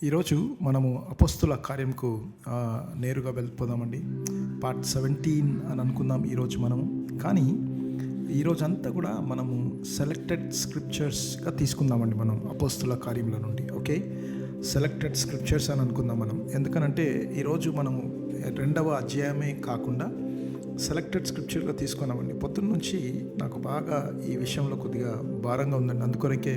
ఈరోజు మనము అపోస్తుల కార్యంకు నేరుగా వెళ్ళిపోదామండి. పార్ట్ 17 అని అనుకుందాం ఈరోజు మనము. కానీ ఈరోజు అంతా కూడా మనము సెలెక్టెడ్ స్క్రిప్చర్స్గా తీసుకుందామండి మనం అపోస్తుల కార్యంలో నుండి. ఓకే, సెలెక్టెడ్ స్క్రిప్చర్స్ అని అనుకుందాం మనం. ఎందుకనంటే ఈరోజు మనము 2వ అధ్యాయమే కాకుండా సెలెక్టెడ్ స్క్రిప్చర్గా తీసుకున్నామండి. పొద్దున్న నుంచి నాకు బాగా ఈ విషయంలో కొద్దిగా భారంగా ఉందండి. అందుకొరకే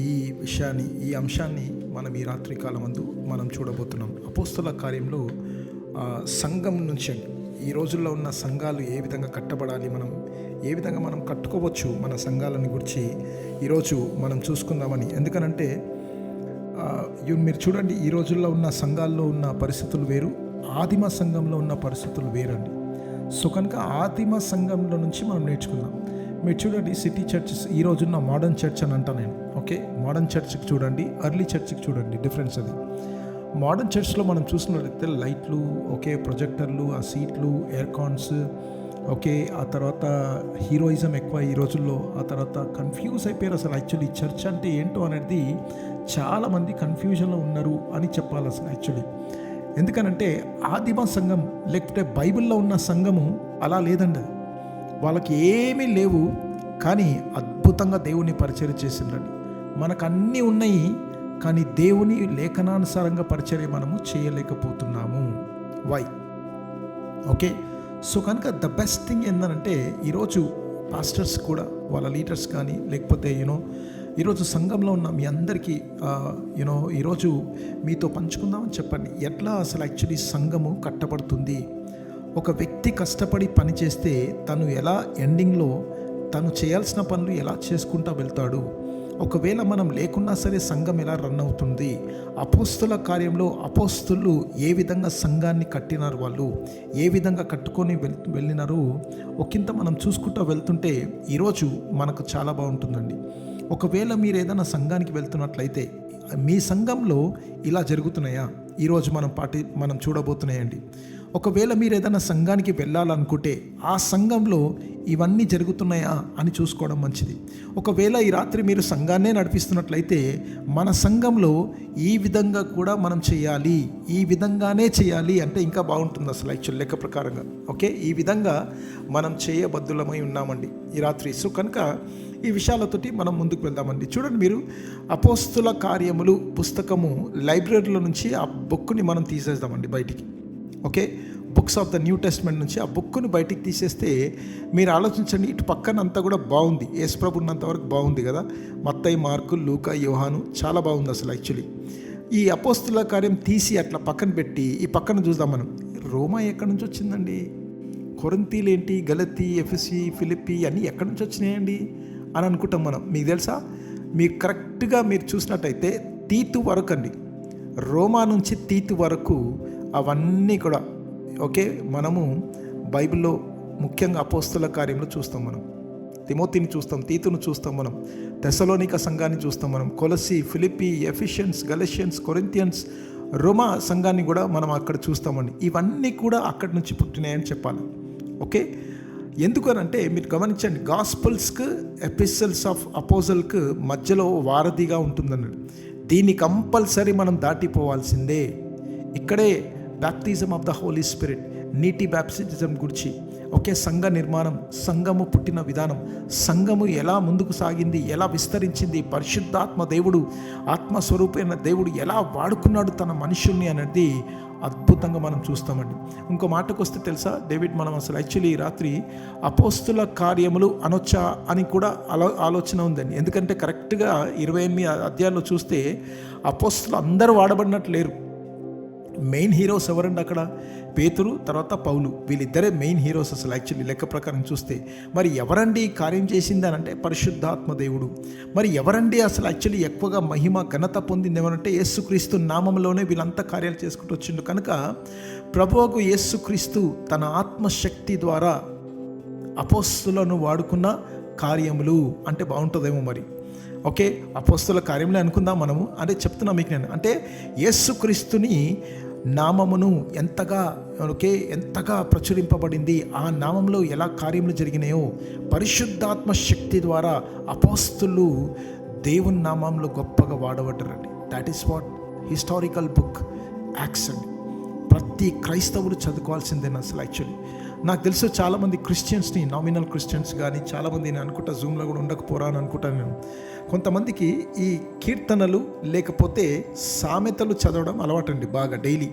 ఈ విషయాన్ని, ఈ అంశాన్ని మనం ఈ రాత్రి కాలం అందు మనం చూడబోతున్నాం. అపోస్తుల కార్యంలో సంఘం నుంచి ఈ రోజుల్లో ఉన్న సంఘాలు ఏ విధంగా కట్టబడాలి, మనం ఏ విధంగా మనం కట్టుకోవచ్చు మన సంఘాలని గురించి ఈరోజు మనం చూసుకుందామని. ఎందుకనంటే మీరు చూడండి, ఈ రోజుల్లో ఉన్న సంఘాల్లో ఉన్న పరిస్థితులు వేరు, ఆదిమ సంఘంలో ఉన్న పరిస్థితులు వేరండి. సో కనుక ఆదిమ సంఘంలో నుంచి మనం నేర్చుకుందాం. మీరు చూడండి, సిటీ చర్చెస్ ఈ రోజున్న మోడర్న్ చర్చ్ అని అంటా నేను. ఓకే, మోడర్న్ చర్చ్కి చూడండి, ఎర్లీ చర్చ్కి చూడండి, డిఫరెన్స్ అది. మోడర్న్ చర్చ్లో మనం చూసినట్లయితే లైట్లు, ఓకే, ప్రొజెక్టర్లు, ఆ సీట్లు, ఎయిర్ కాన్స్, ఓకే, ఆ తర్వాత హీరోయిజం ఎక్కువ ఈ రోజుల్లో. ఆ తర్వాత కన్ఫ్యూజ్ అయిపోయారు అసలు. యాక్చువల్లీ చర్చ్ అంటే ఏంటో అనేది చాలామంది కన్ఫ్యూజన్లో ఉన్నారు అని చెప్పాలి అసలు యాక్చువల్లీ. ఎందుకనంటే ఆదిమ సంఘం లేకపోతే బైబిల్లో ఉన్న సంఘము అలా లేదండి. వాళ్ళకి ఏమీ లేవు, కానీ అద్భుతంగా దేవుని పరిచర్య చేసిందండి. మనకు అన్నీ ఉన్నాయి, కానీ దేవుని లేఖనానుసారంగా పరిచర్య మనము చేయలేకపోతున్నాము. వై? ఓకే, సో కనుక ద బెస్ట్ థింగ్ ఏంటంటే ఈరోజు పాస్టర్స్ కూడా, వాళ్ళ లీడర్స్ కానీ, లేకపోతే ఈరోజు సంఘంలో ఉన్న మీ అందరికీ ఈరోజు మీతో పంచుకుందామని చెప్పండి. ఎట్లా అసలు యాక్చువల్లీ సంఘము కట్టబడుతుంది. ఒక వ్యక్తి కష్టపడి పని చేస్తే తను ఎలా ఎండింగ్లో తను చేయాల్సిన పనులు ఎలా చేసుకుంటూ వెళ్తాడు. ఒకవేళ మనం లేకున్నా సరే సంఘం ఎలా రన్ అవుతుంది. అపోస్తుల కార్యంలో అపోస్తులు ఏ విధంగా సంఘాన్ని కట్టినారు, వాళ్ళు ఏ విధంగా కట్టుకొని వెళ్ళినారు ఒకంత మనం చూసుకుంటూ వెళ్తుంటే ఈరోజు మనకు చాలా బాగుంటుందండి. ఒకవేళ మీరు ఏదైనా సంఘానికి వెళ్తున్నట్లయితే మీ సంఘంలో ఇలా జరుగుతున్నాయా ఈరోజు మనం చూడబోతున్నాయండి. ఒకవేళ మీరు ఏదైనా సంఘానికి వెళ్ళాలనుకుంటే ఆ సంఘంలో ఇవన్నీ జరుగుతున్నాయా అని చూసుకోవడం మంచిది. ఒకవేళ ఈ రాత్రి మీరు సంఘాన్నే నడిపిస్తున్నట్లయితే మన సంఘంలో ఈ విధంగా కూడా మనం చేయాలి, ఈ విధంగానే చేయాలి అంటే ఇంకా బాగుంటుంది అసలు యాక్చువల్ లెక్క ప్రకారంగా. ఓకే, ఈ విధంగా మనం చేయబద్దులమై ఉన్నామండి ఈ రాత్రి. సో కనుక ఈ విషయాలతోటి మనం ముందుకు వెళ్దామండి. చూడండి, మీరు అపోస్తుల కార్యములు పుస్తకము లైబ్రరీలో నుంచి ఆ బుక్ని మనం తీసేద్దామండి బయటికి. Okay, books of the new testament నుంచి ఆ బుక్ని బయటికి తీసేస్తే మీరు ఆలోచించండి, ఇటు పక్కన అంతా కూడా బాగుంది, యేసుప్రభు ఉన్నంతవరకు బాగుంది కదా. మత్తయి, మార్కు, లూకా, యోహాను చాలా బాగుంది అసలు యాక్చువల్లీ. ఈ అపోస్తుల కార్యం తీసి అట్లా పక్కన పెట్టి ఈ పక్కన చూద్దాం మనం. రోమా ఎక్కడి నుంచి వచ్చిందండి? కొరింథీలు ఏంటి, గలతీ, ఎఫెసీ, ఫిలిప్పీ అన్నీ ఎక్కడి నుంచి వచ్చినాయండి అని అనుకుంటాం మనం. మీకు తెలుసా, మీరు కరెక్ట్గా మీరు చూసినట్టయితే తీతు వరకు అండి, రోమా నుంచి తీతు వరకు అవన్నీ కూడా. ఓకే, మనము బైబిల్లో ముఖ్యంగా అపోస్తుల కార్యంలో చూస్తాం మనం. తిమోతిని చూస్తాం, తీతును చూస్తాం మనం, తెసలోనిక సంఘాన్ని చూస్తాం మనం, కొలసి, ఫిలిప్పీ, ఎఫిషియన్స్, గలషియన్స్, కొరింథియన్స్, రోమా సంఘాన్ని కూడా మనం అక్కడ చూస్తామండి. ఇవన్నీ కూడా అక్కడి నుంచి పుట్టినాయని చెప్పాలి. ఓకే, ఎందుకనంటే మీరు గమనించండి, గాస్పల్స్కి ఎపిసల్స్ ఆఫ్ అపోజల్కి మధ్యలో వారధిగా ఉంటుందన్నాడు. దీన్ని కంపల్సరీ మనం దాటిపోవాల్సిందే. ఇక్కడే baptism of the Holy Spirit, నీటి బ్యాప్టిజం గురించి, ఓకే, సంఘ నిర్మాణం, సంఘము పుట్టిన విధానం, సంఘము ఎలా ముందుకు సాగింది, ఎలా విస్తరించింది, పరిశుద్ధాత్మ దేవుడు, ఆత్మస్వరూపైన దేవుడు ఎలా వాడుకున్నాడు తన మనుషుల్ని అనేది అద్భుతంగా మనం చూస్తామండి. ఇంకో మాటకు వస్తే తెలుసా, డేవిడ్, మనం అసలు యాక్చువల్లీ రాత్రి అపోస్తుల కార్యములు అనొచ్చా అని కూడా ఆలోచన ఉందండి. ఎందుకంటే కరెక్ట్గా 28 అధ్యాయాల్లో చూస్తే అపోస్తులు అందరూ వాడబడినట్లు లేరు. మెయిన్ హీరోస్ ఎవరండి అక్కడ? పేతురు, తర్వాత పౌలు, వీళ్ళిద్దరే మెయిన్ హీరోస్ అసలు యాక్చువల్లీ లెక్క ప్రకారం చూస్తే. మరి ఎవరండి కార్యం చేసింది అని అంటే పరిశుద్ధాత్మ దేవుడు. మరి ఎవరండి అసలు యాక్చువల్లీ ఎక్కువగా మహిమ ఘనత పొందింది ఏమనంటే యేసుక్రీస్తు నామంలోనే వీళ్ళంతా కార్యాలు చేసుకుంటూ వచ్చిండు. కనుక ప్రభువుకు యేసుక్రీస్తు తన ఆత్మశక్తి ద్వారా అపోస్తులను వాడుకున్న కార్యములు అంటే బాగుంటుందేమో మరి. ఓకే, అపోస్తుల కార్యములే అనుకుందాం మనము. అంటే చెప్తున్నా మీకు నేను, అంటే యేసుక్రీస్తుని నామమును ఎంతగా ప్రచురింపబడింది, ఆ నామంలో ఎలా కార్యములు జరిగినాయో పరిశుద్ధాత్మ శక్తి ద్వారా అపోస్తులు దేవుని నామంలో గొప్పగా వాడబడ్డారండి. That is what historical book Acts అండి. ప్రతి క్రైస్తవుడు చదువుకోవాల్సిందేనా అసలు యాక్చువల్లీ. నాకు తెలుసు చాలామంది క్రిస్టియన్స్ని, నామినల్ క్రిస్టియన్స్ కానీ చాలామంది నేను అనుకుంటా జూమ్లో కూడా ఉండకపోరా అని అనుకుంటాను నేను. కొంతమందికి ఈ కీర్తనలు లేకపోతే సామెతలు చదవడం అలవాటండి బాగా డైలీ.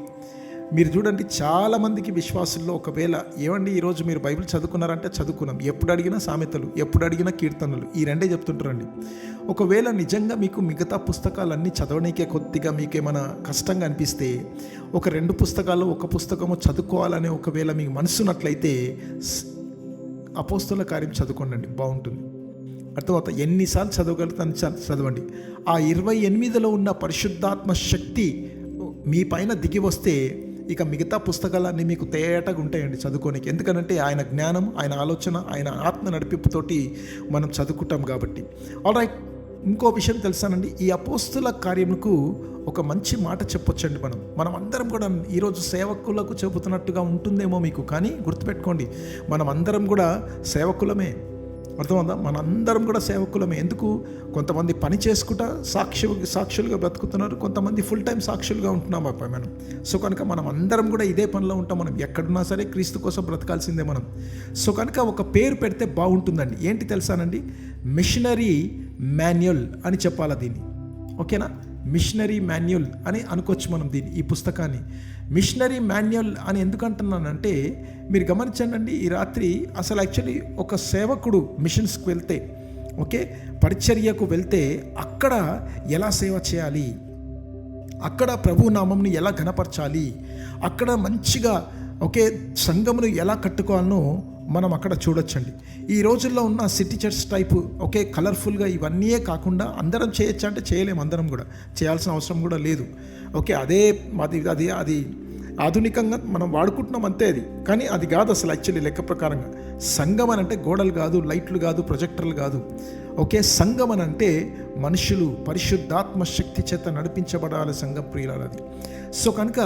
మీరు చూడండి, చాలామందికి విశ్వాసుల్లో ఒకవేళ ఏమండి ఈరోజు మీరు బైబిల్ చదువుకున్నారంటే చదువుకున్నాం, ఎప్పుడు అడిగినా సామెతలు, ఎప్పుడు అడిగినా కీర్తనలు, ఈ రెండే చెప్తుంటారండి. ఒకవేళ నిజంగా మీకు మిగతా పుస్తకాలన్నీ చదవనీకే కొద్దిగా మీకేమైనా కష్టంగా అనిపిస్తే ఒక 2 పుస్తకాలు, ఒక పుస్తకము చదువుకోవాలనే ఒకవేళ మీకు మనసున్నట్లయితే అపోస్తుల కార్యం చదువుకోండి, బాగుంటుంది. అర్థమవుతా ఎన్నిసార్లు చదవగలుగుతాను చదవండి. ఆ 28లో ఉన్న పరిశుద్ధాత్మ శక్తి మీ పైన దిగి వస్తే ఇక మిగతా పుస్తకాలన్నీ మీకు తేటగా ఉంటాయండి చదువుకోనికి. ఎందుకంటే ఆయన జ్ఞానం, ఆయన ఆలోచన, ఆయన ఆత్మ నడిపింపుతోటి మనం చదువుకుంటాం కాబట్టి. ఆల్రైట్, ఇంకో విషయం తెలుసానండి, ఈ అపోస్తుల కార్యముకు ఒక మంచి మాట చెప్పొచ్చండి. మనం అందరం కూడా ఈరోజు సేవకులకు చెబుతున్నట్టుగా ఉంటుందేమో మీకు, కానీ గుర్తుపెట్టుకోండి, మనం అందరం కూడా సేవకులమే. అర్థమవుతుందా? మనందరం కూడా సేవకులమే. ఎందుకు? కొంతమంది పని చేసుకుంటా సాక్షులుగా బ్రతుకుతున్నారు, కొంతమంది ఫుల్ టైం సాక్షులుగా ఉంటున్నాం అబ్బాయి మనం. సో కనుక మనం అందరం కూడా ఇదే పనిలో ఉంటాం. మనం ఎక్కడున్నా సరే క్రీస్తు కోసం బ్రతకాల్సిందే మనం. సో కనుక ఒక పేరు పెడితే బాగుంటుందండి. ఏంటి తెలుసానండి? మిషనరీ మాన్యువల్ అని చెప్పాలా దీన్ని, ఓకేనా? మిషనరీ మాన్యువల్ అని అనుకోవచ్చు మనం దీన్ని, ఈ పుస్తకాన్ని. మిషనరీ మాన్యువల్ అని ఎందుకు అంటున్నానంటే, మీరు గమనించండి, ఈ రాత్రి అసలు యాక్చువల్లీ ఒక సేవకుడు మిషన్స్కి వెళ్తే, ఓకే, పరిచర్యకు వెళ్తే అక్కడ ఎలా సేవ చేయాలి, అక్కడ ప్రభు నామంని ఎలా ఘనపరచాలి, అక్కడ మంచిగా ఓకే సంఘమును ఎలా కట్టుకోవాలనో మనం అక్కడ చూడొచ్చండి. ఈ రోజుల్లో ఉన్న సిటీ చర్చ్ టైపు ఓకే కలర్ఫుల్గా ఇవన్నీ కాకుండా అందరం చేయొచ్చు అంటే చేయలేము, అందరం కూడా చేయాల్సిన అవసరం కూడా లేదు. ఓకే, అది ఆధునికంగా మనం వాడుకుంటున్నాం అంతే, అది కానీ అది కాదు అసలు యాక్చువల్లీ లెక్క ప్రకారంగా. సంఘం అని అంటే గోడలు కాదు, లైట్లు కాదు, ప్రొజెక్టర్లు కాదు. ఓకే, సంఘం అని అంటే మనుషులు పరిశుద్ధాత్మ శక్తి చేత నడిపించబడాలి సంఘం, ప్రియులారా అది. సో కనుక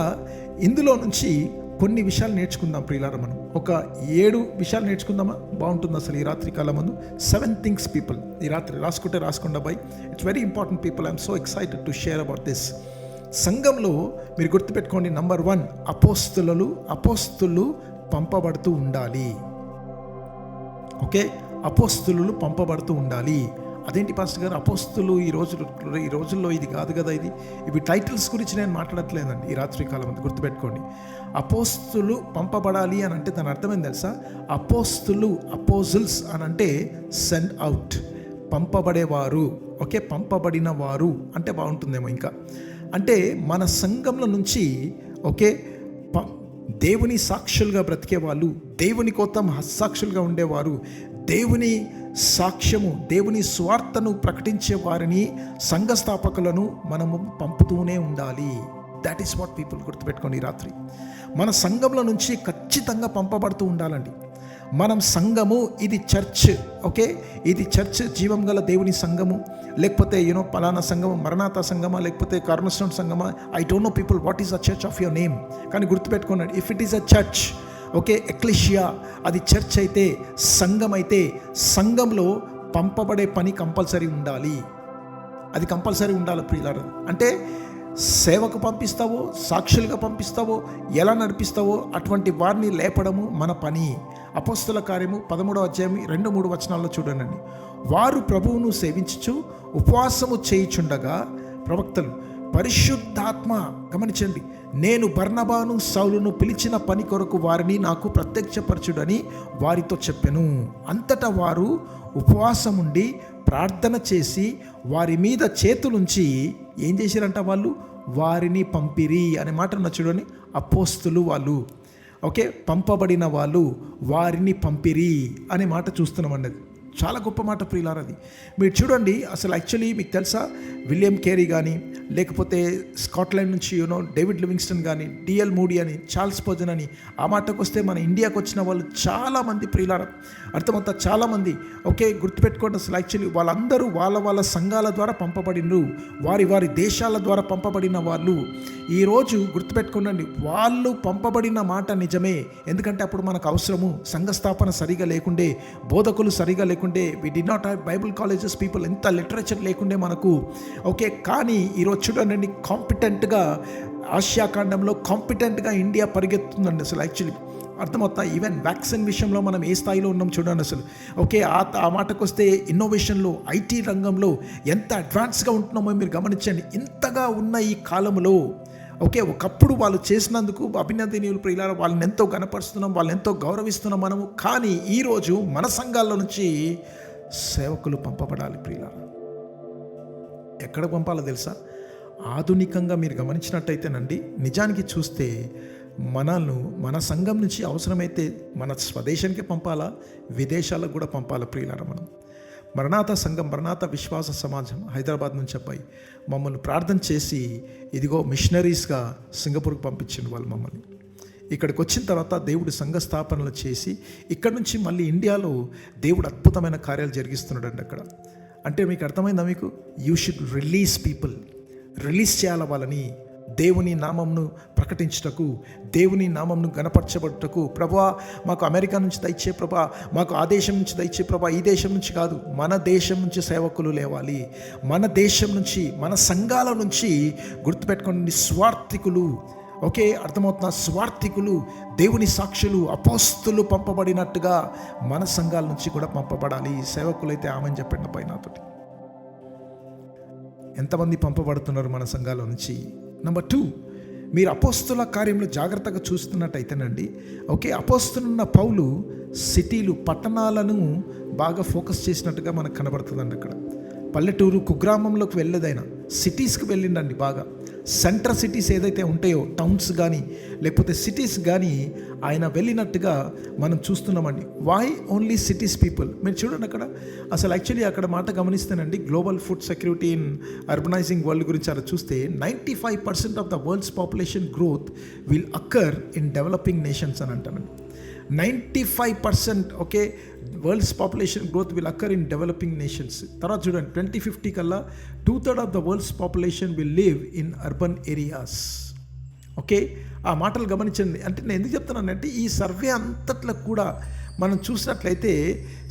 ఇందులో నుంచి కొన్ని విషయాలు నేర్చుకుందాం ప్రియులారా. మనం ఒక 7 విషయాలు నేర్చుకుందామా? బాగుంటుంది అసలు ఈ రాత్రి కాలం ముందు. 7 things పీపుల్, ఈ రాత్రి రాసుకోండి by. It's very important people. I'm so excited to share about this. సంఘంలో మీరు గుర్తుపెట్టుకోండి, నంబర్ 1, అపోస్తులు పంపబడుతూ ఉండాలి. ఓకే, అపోస్తులు పంపబడుతూ ఉండాలి. అదేంటి పాస్టర్ గారు అపోస్తులు ఈ రోజుల్లో ఇది కాదు కదా, ఇవి టైటిల్స్ గురించి నేను మాట్లాడట్లేదండి ఈ రాత్రి కాలం అంతా. గుర్తుపెట్టుకోండి, అపోస్తులు పంపబడాలి అని అంటే దాని అర్థమైంది తెలుసా? అపోజిల్స్ అని అంటే సెండ్ అవుట్, పంపబడేవారు. ఓకే, పంపబడిన వారు అంటే బాగుంటుందేమో. ఇంకా అంటే మన సంఘంలో నుంచి ఓకే దేవుని సాక్షులుగా బ్రతికే వాళ్ళు, దేవుని కోసం హస్సాక్షులుగా ఉండేవారు, దేవుని సాక్ష్యము, దేవుని స్వార్థను ప్రకటించే వారిని, సంఘ స్థాపకులను మనము పంపుతూనే ఉండాలి. That is what people. గుర్తుపెట్టుకోండి, ఈ రాత్రి మన సంఘంలో నుంచి ఖచ్చితంగా పంపబడుతూ ఉండాలండి. మనం సంఘము, ఇది చర్చ్. ఓకే, ఇది చర్చ్, జీవం గల దేవుని సంఘము, లేకపోతే పలానా సంఘము, మరణాత సంఘమా, లేకపోతే కార్నర్స్టోన్ సంఘమా, I don't know people what is a church of your name. కానీ గుర్తుపెట్టుకోండి, if it is a church, okay, ecclesia, అది చర్చ్ అయితే, సంఘం అయితే, సంఘంలో పంపబడే పని కంపల్సరీ ఉండాలి. అది కంపల్సరీ ఉండాలి ప్రియులారా. అంటే సేవకు పంపిస్తావో, సాక్షులుగా పంపిస్తావో, ఎలా నడిపిస్తావో అటువంటి వారిని లేపడము మన పని. అపోస్తుల కార్యము 13వ అధ్యాయం 2-3 వచనాల్లో చూడండి. వారు ప్రభువును సేవించుచు ఉపవాసము చేయుచుండగా ప్రవక్తలు పరిశుద్ధాత్మ, గమనించండి, నేను బర్నబాను సౌలును పిలిచిన పని కొరకు వారిని నాకు ప్రత్యక్షపరచుడని వారితో చెప్పెను. అంతటా వారు ఉపవాసముండి ప్రార్థన చేసి వారి మీద చేతులుంచి ఏం చేశారంట? వాళ్ళు వారిని పంపిరి అనే మాట ఉన్న చూడండి. అపోస్తులు వాళ్ళు, ఓకే, పంపబడిన వాళ్ళు, వారిని పంపిరి అనే మాట చూస్తున్నామండి. అది చాలా గొప్ప మాట ప్రియులారా. అది మీరు చూడండి, అసలు యాక్చువల్లీ మీకు తెలుసా, విలియం కేరీ కానీ, లేకపోతే స్కాట్లాండ్ నుంచి డేవిడ్ లివింగ్స్టన్ కానీ, డిఎల్ మూడీ అని, చార్ల్స్ స్పర్జన్ అని, ఆ మాటకు వస్తే మన ఇండియాకు వచ్చిన వాళ్ళు చాలామంది ప్రియులారా, అర్థమంతా చాలామంది. ఓకే, గుర్తుపెట్టుకోండి, అసలు యాక్చువల్లీ వాళ్ళందరూ వాళ్ళ సంఘాల ద్వారా పంపబడినరు, వారి దేశాల ద్వారా పంపబడిన వాళ్ళు. ఈరోజు గుర్తుపెట్టుకోండి, వాళ్ళు పంపబడిన మాట నిజమే. ఎందుకంటే అప్పుడు మనకు అవసరము, సంఘ స్థాపన సరిగా లేకుండే, బోధకులు సరిగా లేకుండే, లేకుండే, we did not have Bible colleges people, ఎంత లిటరేచర్ లేకుండే మనకు. ఓకే, కానీ ఈరోజు చూడండి కాంపిటెంట్గా ఆసియా ఖండంలో కాంపిటెంట్గా ఇండియా పరిగెత్తుందండి అసలు. యాక్చువల్లీ అర్థమవుతా, ఈవెన్ వ్యాక్సిన్ విషయంలో మనం ఏ స్థాయిలో ఉన్నాం చూడండి అసలు. ఓకే, ఆ మాటకు వస్తే ఇన్నోవేషన్లో, ఐటీ రంగంలో ఎంత అడ్వాన్స్గా ఉంటున్నామో మీరు గమనించండి. ఇంతగా ఉన్న ఈ కాలంలో ఓకే, ఒకప్పుడు వాళ్ళు చేసినందుకు అభినందనీయులు ప్రియులారా, వాళ్ళని ఎంతో గణపరుస్తున్నాం, వాళ్ళని ఎంతో గౌరవిస్తున్నాం మనము. కానీ ఈరోజు మన సంఘాల్లో నుంచి సేవకులు పంపబడాలి ప్రియులారా. ఎక్కడ పంపాలో తెలుసా? ఆధునికంగా మీరు గమనించినట్టయితేనండి, నిజానికి చూస్తే మన సంఘం నుంచి అవసరమైతే మన స్వదేశానికి పంపాలా, విదేశాలకు కూడా పంపాలా ప్రియులారా. మరణాత సంఘం, మరణాత విశ్వాస సమాజం హైదరాబాద్ నుంచి అబ్బాయి మమ్మల్ని ప్రార్థన చేసి ఇదిగో మిషనరీస్గా సింగపూర్కి పంపించింది వాళ్ళు మమ్మల్ని. ఇక్కడికి వచ్చిన తర్వాత దేవుడు సంఘ స్థాపనలు చేసి ఇక్కడ నుంచి మళ్ళీ ఇండియాలో దేవుడు అద్భుతమైన కార్యాలు జరిగిస్తున్నాడండి అక్కడ. అంటే మీకు అర్థమైందా? మీకు you should release people, release చేయాల వాళ్ళని, దేవుని నామంను ప్రకటించుటకు, దేవుని నామంను గణపరచబడుటకు. ప్రభువా మాకు అమెరికా నుంచి దయచే ప్రభా, మాకు ఆ దేశం నుంచి దయచే ప్రభా, ఈ దేశం నుంచి కాదు, మన దేశం నుంచి సేవకులు లేవాలి. మన దేశం నుంచి, మన సంఘాల నుంచి, గుర్తుపెట్టుకోండి, స్వార్థికులు. ఓకే, అర్థమవుతున్న స్వార్థికులు, దేవుని సాక్షులు, అపోస్తులు పంపబడినట్టుగా మన సంఘాల నుంచి కూడా పంపబడాలి. సేవకులైతే ఆమెను చెప్పండి పైన నాతోటి. ఎంతమంది పంపబడుతున్నారు మన సంఘాల నుంచి? నెంబర్ 2, మీరు అపోస్తుల కార్యంలో జాగ్రత్తగా చూస్తున్నట్టయితేనండి, ఓకే, అపోస్తులున్న పౌలు సిటీలు, పట్టణాలను బాగా ఫోకస్ చేసినట్టుగా మనకు కనబడుతుందండి. అక్కడ పల్లెటూరు కుగ్రామంలోకి వెళ్ళేదైనా సిటీస్కి వెళ్ళిండండి. బాగా సెంటర్ సిటీస్ ఏదైతే ఉంటాయో, టౌన్స్ కానీ లేకపోతే సిటీస్ కానీ ఆయన వెళ్ళినట్టుగా మనం చూస్తున్నామండి. Why only cities people? మీరు చూడండి అక్కడ అసలు యాక్చువల్లీ అక్కడ మాట గమనిస్తేనండి, global food security in urbanising world గురించి అలా చూస్తే 95% of the world's population growth will occur in developing nations అని అంటానండి. 95% okay, world's population growth will occur in developing nations. తర్వాత చూడండి 2050 కల్లా 2/3 of the world's population will live in urban areas. Okay, ఆ మాటలు గమనించండి. అంటే నేను ఎందుకు చెప్తున్నానంటే, ఈ సర్వే అంతట్లో కూడా మనం చూసినట్లయితే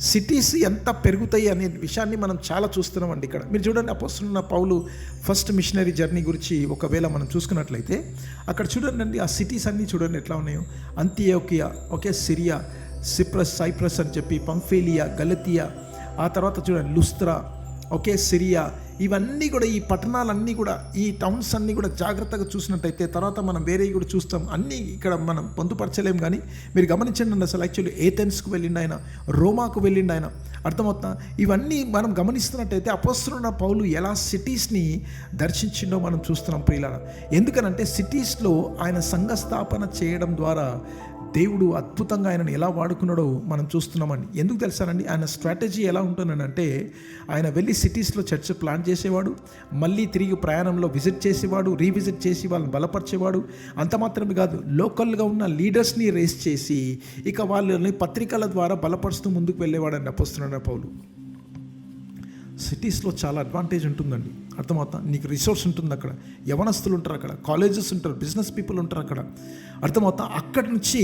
సిటీస్ ఎంత పెరుగుతాయి అనే విషయాన్ని మనం చాలా చూస్తున్నామండి ఇక్కడ. మీరు చూడండి, అపోస్తలున్న పౌలు ఫస్ట్ మిషనరీ జర్నీ గురించి ఒకవేళ మనం చూసుకున్నట్లయితే అక్కడ చూడండి, ఆ సిటీస్ అన్నీ చూడండి ఎట్లా ఉన్నాయో. అంతియోకియా, ఓకే, సిరియా, సైప్రస్ అని చెప్పి, పంఫిలియా, గలతియా, ఆ తర్వాత చూడండి లుస్త్రా, ఓకే, సిరియా, ఇవన్నీ కూడా, ఈ పట్టణాలన్నీ కూడా, ఈ టౌన్స్ అన్నీ కూడా జాగ్రత్తగా చూసినట్టయితే, తర్వాత మనం వేరేవి కూడా చూస్తాం, అన్నీ ఇక్కడ మనం పొందుపరచలేం. కానీ మీరు గమనించండి అసలు యాక్చువల్లీ ఏథెన్స్కు వెళ్ళిండు ఆయన, రోమాకు వెళ్ళిండు ఆయన. అర్థమవుతా? ఇవన్నీ మనం గమనిస్తున్నట్టయితే అపోస్తలున్న పౌలు ఎలా సిటీస్ని దర్శించిండో మనం చూస్తున్నాం ప్రియులారా. ఎందుకనంటే సిటీస్లో ఆయన సంఘ స్థాపన చేయడం ద్వారా దేవుడు అద్భుతంగా ఆయనను ఎలా వాడుకున్నాడో మనం చూస్తున్నామండి. ఎందుకు తెలుసానండి, ఆయన స్ట్రాటజీ ఎలా ఉంటుందంటే, ఆయన వెళ్ళి సిటీస్లో చర్చ్ ప్లాన్ చేసేవాడు, మళ్ళీ తిరిగి ప్రయాణంలో విజిట్ చేసేవాడు, రీవిజిట్ చేసి వాళ్ళని బలపరిచేవాడు. అంత మాత్రమే కాదు, లోకల్గా ఉన్న లీడర్స్ని రేస్ చేసి ఇక వాళ్ళని పత్రికల ద్వారా బలపరుస్తూ ముందుకు వెళ్ళేవాడండి అపోస్తలున్న పౌలు. సిటీస్లో చాలా అడ్వాంటేజ్ ఉంటుందండి. అర్థమవుతా? నీకు రిసోర్స్ ఉంటుంది అక్కడ, యవనస్తులు ఉంటారు అక్కడ, కాలేజెస్ ఉంటారు, బిజినెస్ పీపుల్ ఉంటారు అక్కడ. అర్థమవుతా? అక్కడి నుంచి,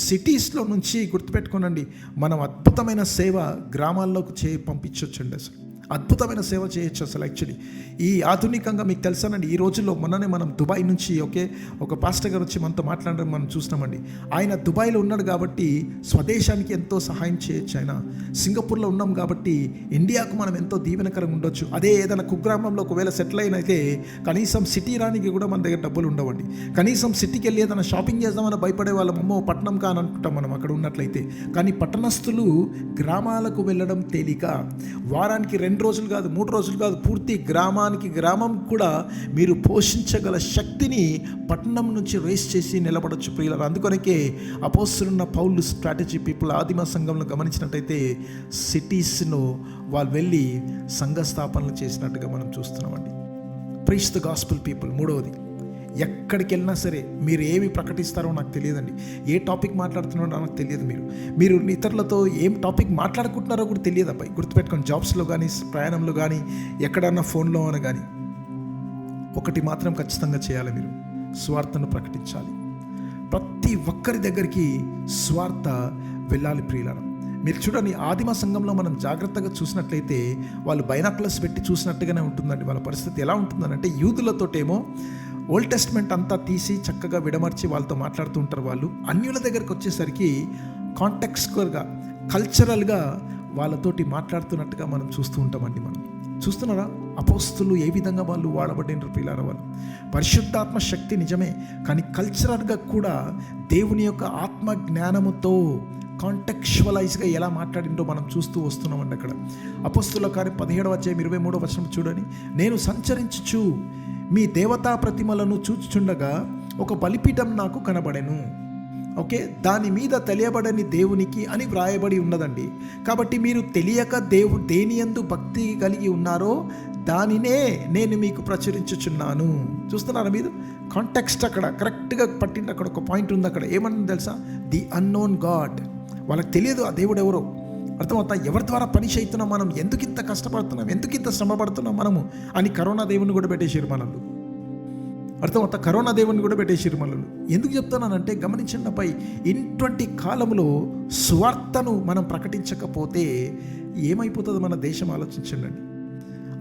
సిటీస్లో నుంచి గుర్తుపెట్టుకోనండి, మనం అద్భుతమైన సేవ గ్రామాల్లోకి పంపించవచ్చండి. అసలు అద్భుతమైన సేవ చేయొచ్చు అసలు. యాక్చువల్లీ ఈ ఆధునికంగా మీకు తెలుసానండి, ఈ రోజుల్లో మొన్ననే మనం దుబాయ్ నుంచి ఒక పాస్టర్ గారు వచ్చి మనతో మాట్లాడడం మనం చూసినామండి. ఆయన దుబాయ్లో ఉన్నాడు కాబట్టి స్వదేశానికి ఎంతో సహాయం చేయొచ్చు. ఆయన సింగపూర్లో ఉన్నాం కాబట్టి ఇండియాకు మనం ఎంతో దీవెనకరంగా ఉండొచ్చు. అదే ఏదైనా కుగ్రామంలో ఒకవేళ సెటిల్ అయినైతే కనీసం సిటీ రానికి కూడా మన దగ్గర డబ్బులు ఉండవండి. కనీసం సిటీకి వెళ్ళి ఏదైనా షాపింగ్ చేద్దామని భయపడే వాళ్ళం, అమ్మో పట్టణం కాని అనుకుంటాం మనం అక్కడ ఉన్నట్లయితే. కానీ పట్టణస్థులు గ్రామాలకు వెళ్ళడం తేలిక. వారానికి 2 రోజులు కాదు, 3 రోజులు కాదు, పూర్తి గ్రామం కూడా మీరు పోషించగల శక్తిని పట్టణం నుంచి రేస్ చేసి నిలబడొచ్చు ప్రియులారా. అందుకొనకే అపోస్తలున్న పౌలు స్ట్రాటజీ పీపుల్ ఆదిమ సంఘంలో గమనించినట్టయితే సిటీస్ను వాళ్ళు వెళ్ళి సంఘ స్థాపనలు చేసినట్టుగా మనం చూస్తున్నామండి. Preach the gospel people. 3వది, ఎక్కడికి వెళ్ళినా సరే మీరు ఏమి ప్రకటిస్తారో నాకు తెలియదండి, ఏ టాపిక్ మాట్లాడుతున్నారో నాకు తెలియదు. మీరు ఇతరులతో ఏం టాపిక్ మాట్లాడుకుంటున్నారో కూడా తెలియదు అబ్బాయి. గుర్తుపెట్టుకోండి, జాబ్స్లో కానీ, ప్రయాణంలో కానీ, ఎక్కడన్నా ఫోన్లో అని కానీ, ఒకటి మాత్రం ఖచ్చితంగా చేయాలి, మీరు స్వార్థను ప్రకటించాలి. ప్రతి ఒక్కరి దగ్గరికి స్వార్థ వెళ్ళాలి ప్రియులారా. మీరు చూడండి, ఆదిమ సంఘంలో మనం జాగ్రత్తగా చూసినట్లయితే వాళ్ళు బైనాకులర్స్ పెట్టి చూసినట్టుగానే ఉంటుందండి. వాళ్ళ పరిస్థితి ఎలా ఉంటుందనంటే, యూదులతోటేమో ఓల్డ్ టెస్ట్మెంట్ అంతా తీసి చక్కగా విడమర్చి వాళ్ళతో మాట్లాడుతూ ఉంటారు. వాళ్ళు అన్యుల దగ్గరకు వచ్చేసరికి కాంటెక్స్చువల్గా, కల్చరల్గా వాళ్ళతోటి మాట్లాడుతున్నట్టుగా మనం చూస్తూ ఉంటామండి. మనం చూస్తున్నారా అపోస్తులు ఏ విధంగా వాళ్ళు వాడబడినారు ప్రియులారా. వాళ్ళు పరిశుద్ధాత్మ శక్తి నిజమే, కానీ కల్చరల్గా కూడా దేవుని యొక్క ఆత్మ జ్ఞానముతో కాంటెక్చువలైజ్గా ఎలా మాట్లాడిందో మనం చూస్తూ వస్తున్నామండి. అక్కడ అపోస్తుల కార్యం 17వ అధ్యాయం 23వ వచనం చూడండి. నేను సంచరించుచు మీ దేవతా ప్రతిమలను చూచుచుండగా ఒక బలిపీఠం నాకు కనబడెను. ఓకే, దాని మీద తెలియబడని దేవునికి అని వ్రాయబడి ఉన్నదండి. కాబట్టి మీరు తెలియక దేని యందు భక్తి కలిగి ఉన్నారో దానినే నేను మీకు ప్రచురించుచున్నాను. చూస్తున్నారా మీరు కాంటెక్స్ట్ అక్కడ కరెక్ట్గా పట్టింది. అక్కడ ఒక పాయింట్ ఉంది. అక్కడ ఏమన్నా తెలుసా? The unknown God. వాళ్ళకి తెలియదు ఆ దేవుడు ఎవరో. అర్థమవుతా? ఎవరి ద్వారా పని చేస్తున్నాం మనం, ఎందుకింత కష్టపడుతున్నాం, ఎందుకింత శ్రమ పడుతున్నాం మనము అని కరోనా దేవుని కూడా పెట్టేసారు మనల్ని. అర్థమవుతా? కరోనా దేవుని కూడా పెట్టేసారు మనల్ని. ఎందుకు చెప్తున్నానంటే, గమనించండి అబ్బాయి, ఇటువంటి కాలంలో స్వార్థను మనం ప్రకటించకపోతే ఏమైపోతుందో మన దేశం ఆలోచించండి.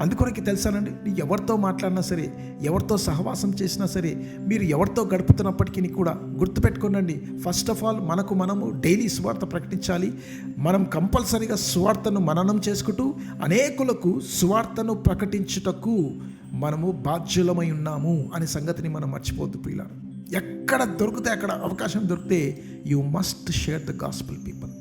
అందుకొరకు తెలుసానండి, ఎవరితో మాట్లాడినా సరే, ఎవరితో సహవాసం చేసినా సరే, మీరు ఎవరితో గడుపుతున్నప్పటికీ కూడా గుర్తుపెట్టుకోనండి, ఫస్ట్ ఆఫ్ ఆల్ మనము డైలీ సువార్త ప్రకటించాలి. మనం కంపల్సరీగా సువార్తను మననం చేసుకుంటూ అనేకులకు సువార్తను ప్రకటించుటకు మనము బాధ్యులమై ఉన్నాము అనే సంగతిని మనం మర్చిపోవద్దు ప్రియులారా. ఎక్కడ దొరికితే అక్కడ అవకాశం దొరికితే you must share the gospel people.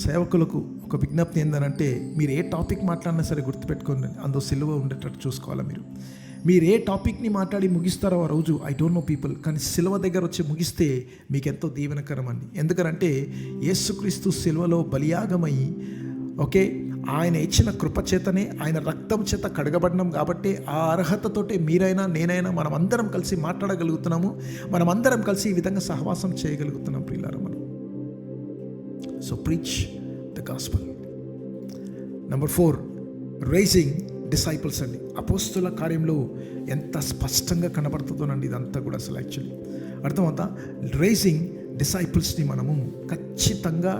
సేవకులకు ఒక విజ్ఞప్తి ఏంటంటే, మీరు ఏ టాపిక్ మాట్లాడినా సరే గుర్తుపెట్టుకోండి, అందులో సిలువ ఉండేటట్టు చూసుకోవాలి. మీరు ఏ టాపిక్ని మాట్లాడి ముగిస్తారో ఆ రోజు, ఐ డోంట్ నో పీపుల్, కానీ సిలువ దగ్గర వచ్చి ముగిస్తే మీకు ఎంతో దీవెనకరం అండి. ఎందుకంటే యేసుక్రీస్తు సిలువలో బలియాగమై, ఓకే, ఆయన ఇచ్చిన కృపచేతనే, ఆయన రక్తం చేత కడగబడినాం కాబట్టి ఆ అర్హతతోటే మీరైనా నేనైనా మనమందరం కలిసి మాట్లాడగలుగుతున్నాము. మనమందరం కలిసి ఈ విధంగా సహవాసం చేయగలుగుతున్నాం ప్రియులారా మనం. So preach the gospel. Number 4, rising disciples అండి. అపోస్తుల కార్యంలో ఎంత స్పష్టంగా కనబడుతుందోనండి ఇదంతా కూడా అసలు యాక్చువల్లీ. అర్థమవుతా? రైజింగ్ డిసైపుల్స్ని మనము ఖచ్చితంగా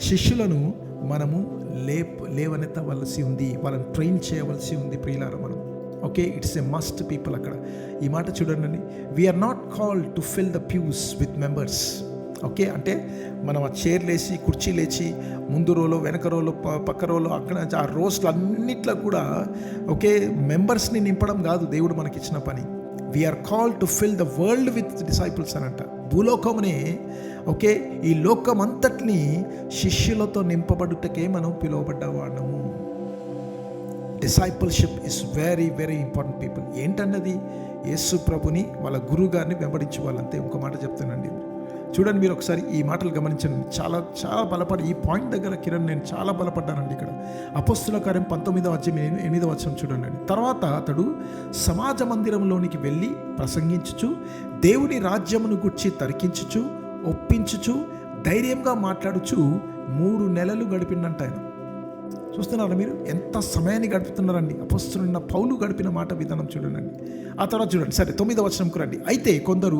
శిష్యులను మనము లేవనెత్తవలసి ఉంది, వాళ్ళని ట్రైన్ చేయవలసి ఉంది ప్రియులారా మనం. Okay, it's a must people. అక్కడ ఈ మాట చూడండి, we are not called to fill the pews with members. Okay, అంటే మనం ఆ చైర్ లేచి, కుర్చీ లేచి, ముందు రోలో, వెనక రోలో, పక్క రోలో, అక్కడ ఆ రోస్లు అన్నిట్లో కూడా ఓకే మెంబర్స్ని నింపడం కాదు దేవుడు మనకిచ్చిన పని. We are called to fill the world with disciples అనంట. భూలోకమునే, ఓకే, ఈ లోకం అంతటిని శిష్యులతో నింపబడుటకే మనం పిలువబడ్డవాళ్ళము. Discipleship is very very important people. ఏంటన్నది? యేసు ప్రభుని, వాళ్ళ గురువు గారిని వెంబడించే వాళ్ళంతే. ఇంకో మాట చెప్తానండి, చూడండి మీరు ఒకసారి ఈ మాటలు గమనించండి. చాలా చాలా బలపడి ఈ పాయింట్ దగ్గర కిరణ్ నేను చాలా బలపడ్డానండి. ఇక్కడ అపోస్తుల కార్యం 19వ అధ్యాయం 8వ వచనం చూడండి. తర్వాత అతడు సమాజ మందిరంలోనికి వెళ్ళి ప్రసంగించుచు, దేవుని రాజ్యమును గుర్చి తర్కించుచు, ఒప్పించుచు, ధైర్యంగా మాట్లాడుచు 3 నెలలు గడిపిందంట ఆయన. చూస్తున్నారా మీరు ఎంత సమయాన్ని గడుపుతున్నారండి? అపోస్తలుడైన పౌలు గడిపిన మాట విధానం చూడండి. ఆ తర్వాత చూడండి, సరే 9వ వచనంకు రండి. అయితే కొందరు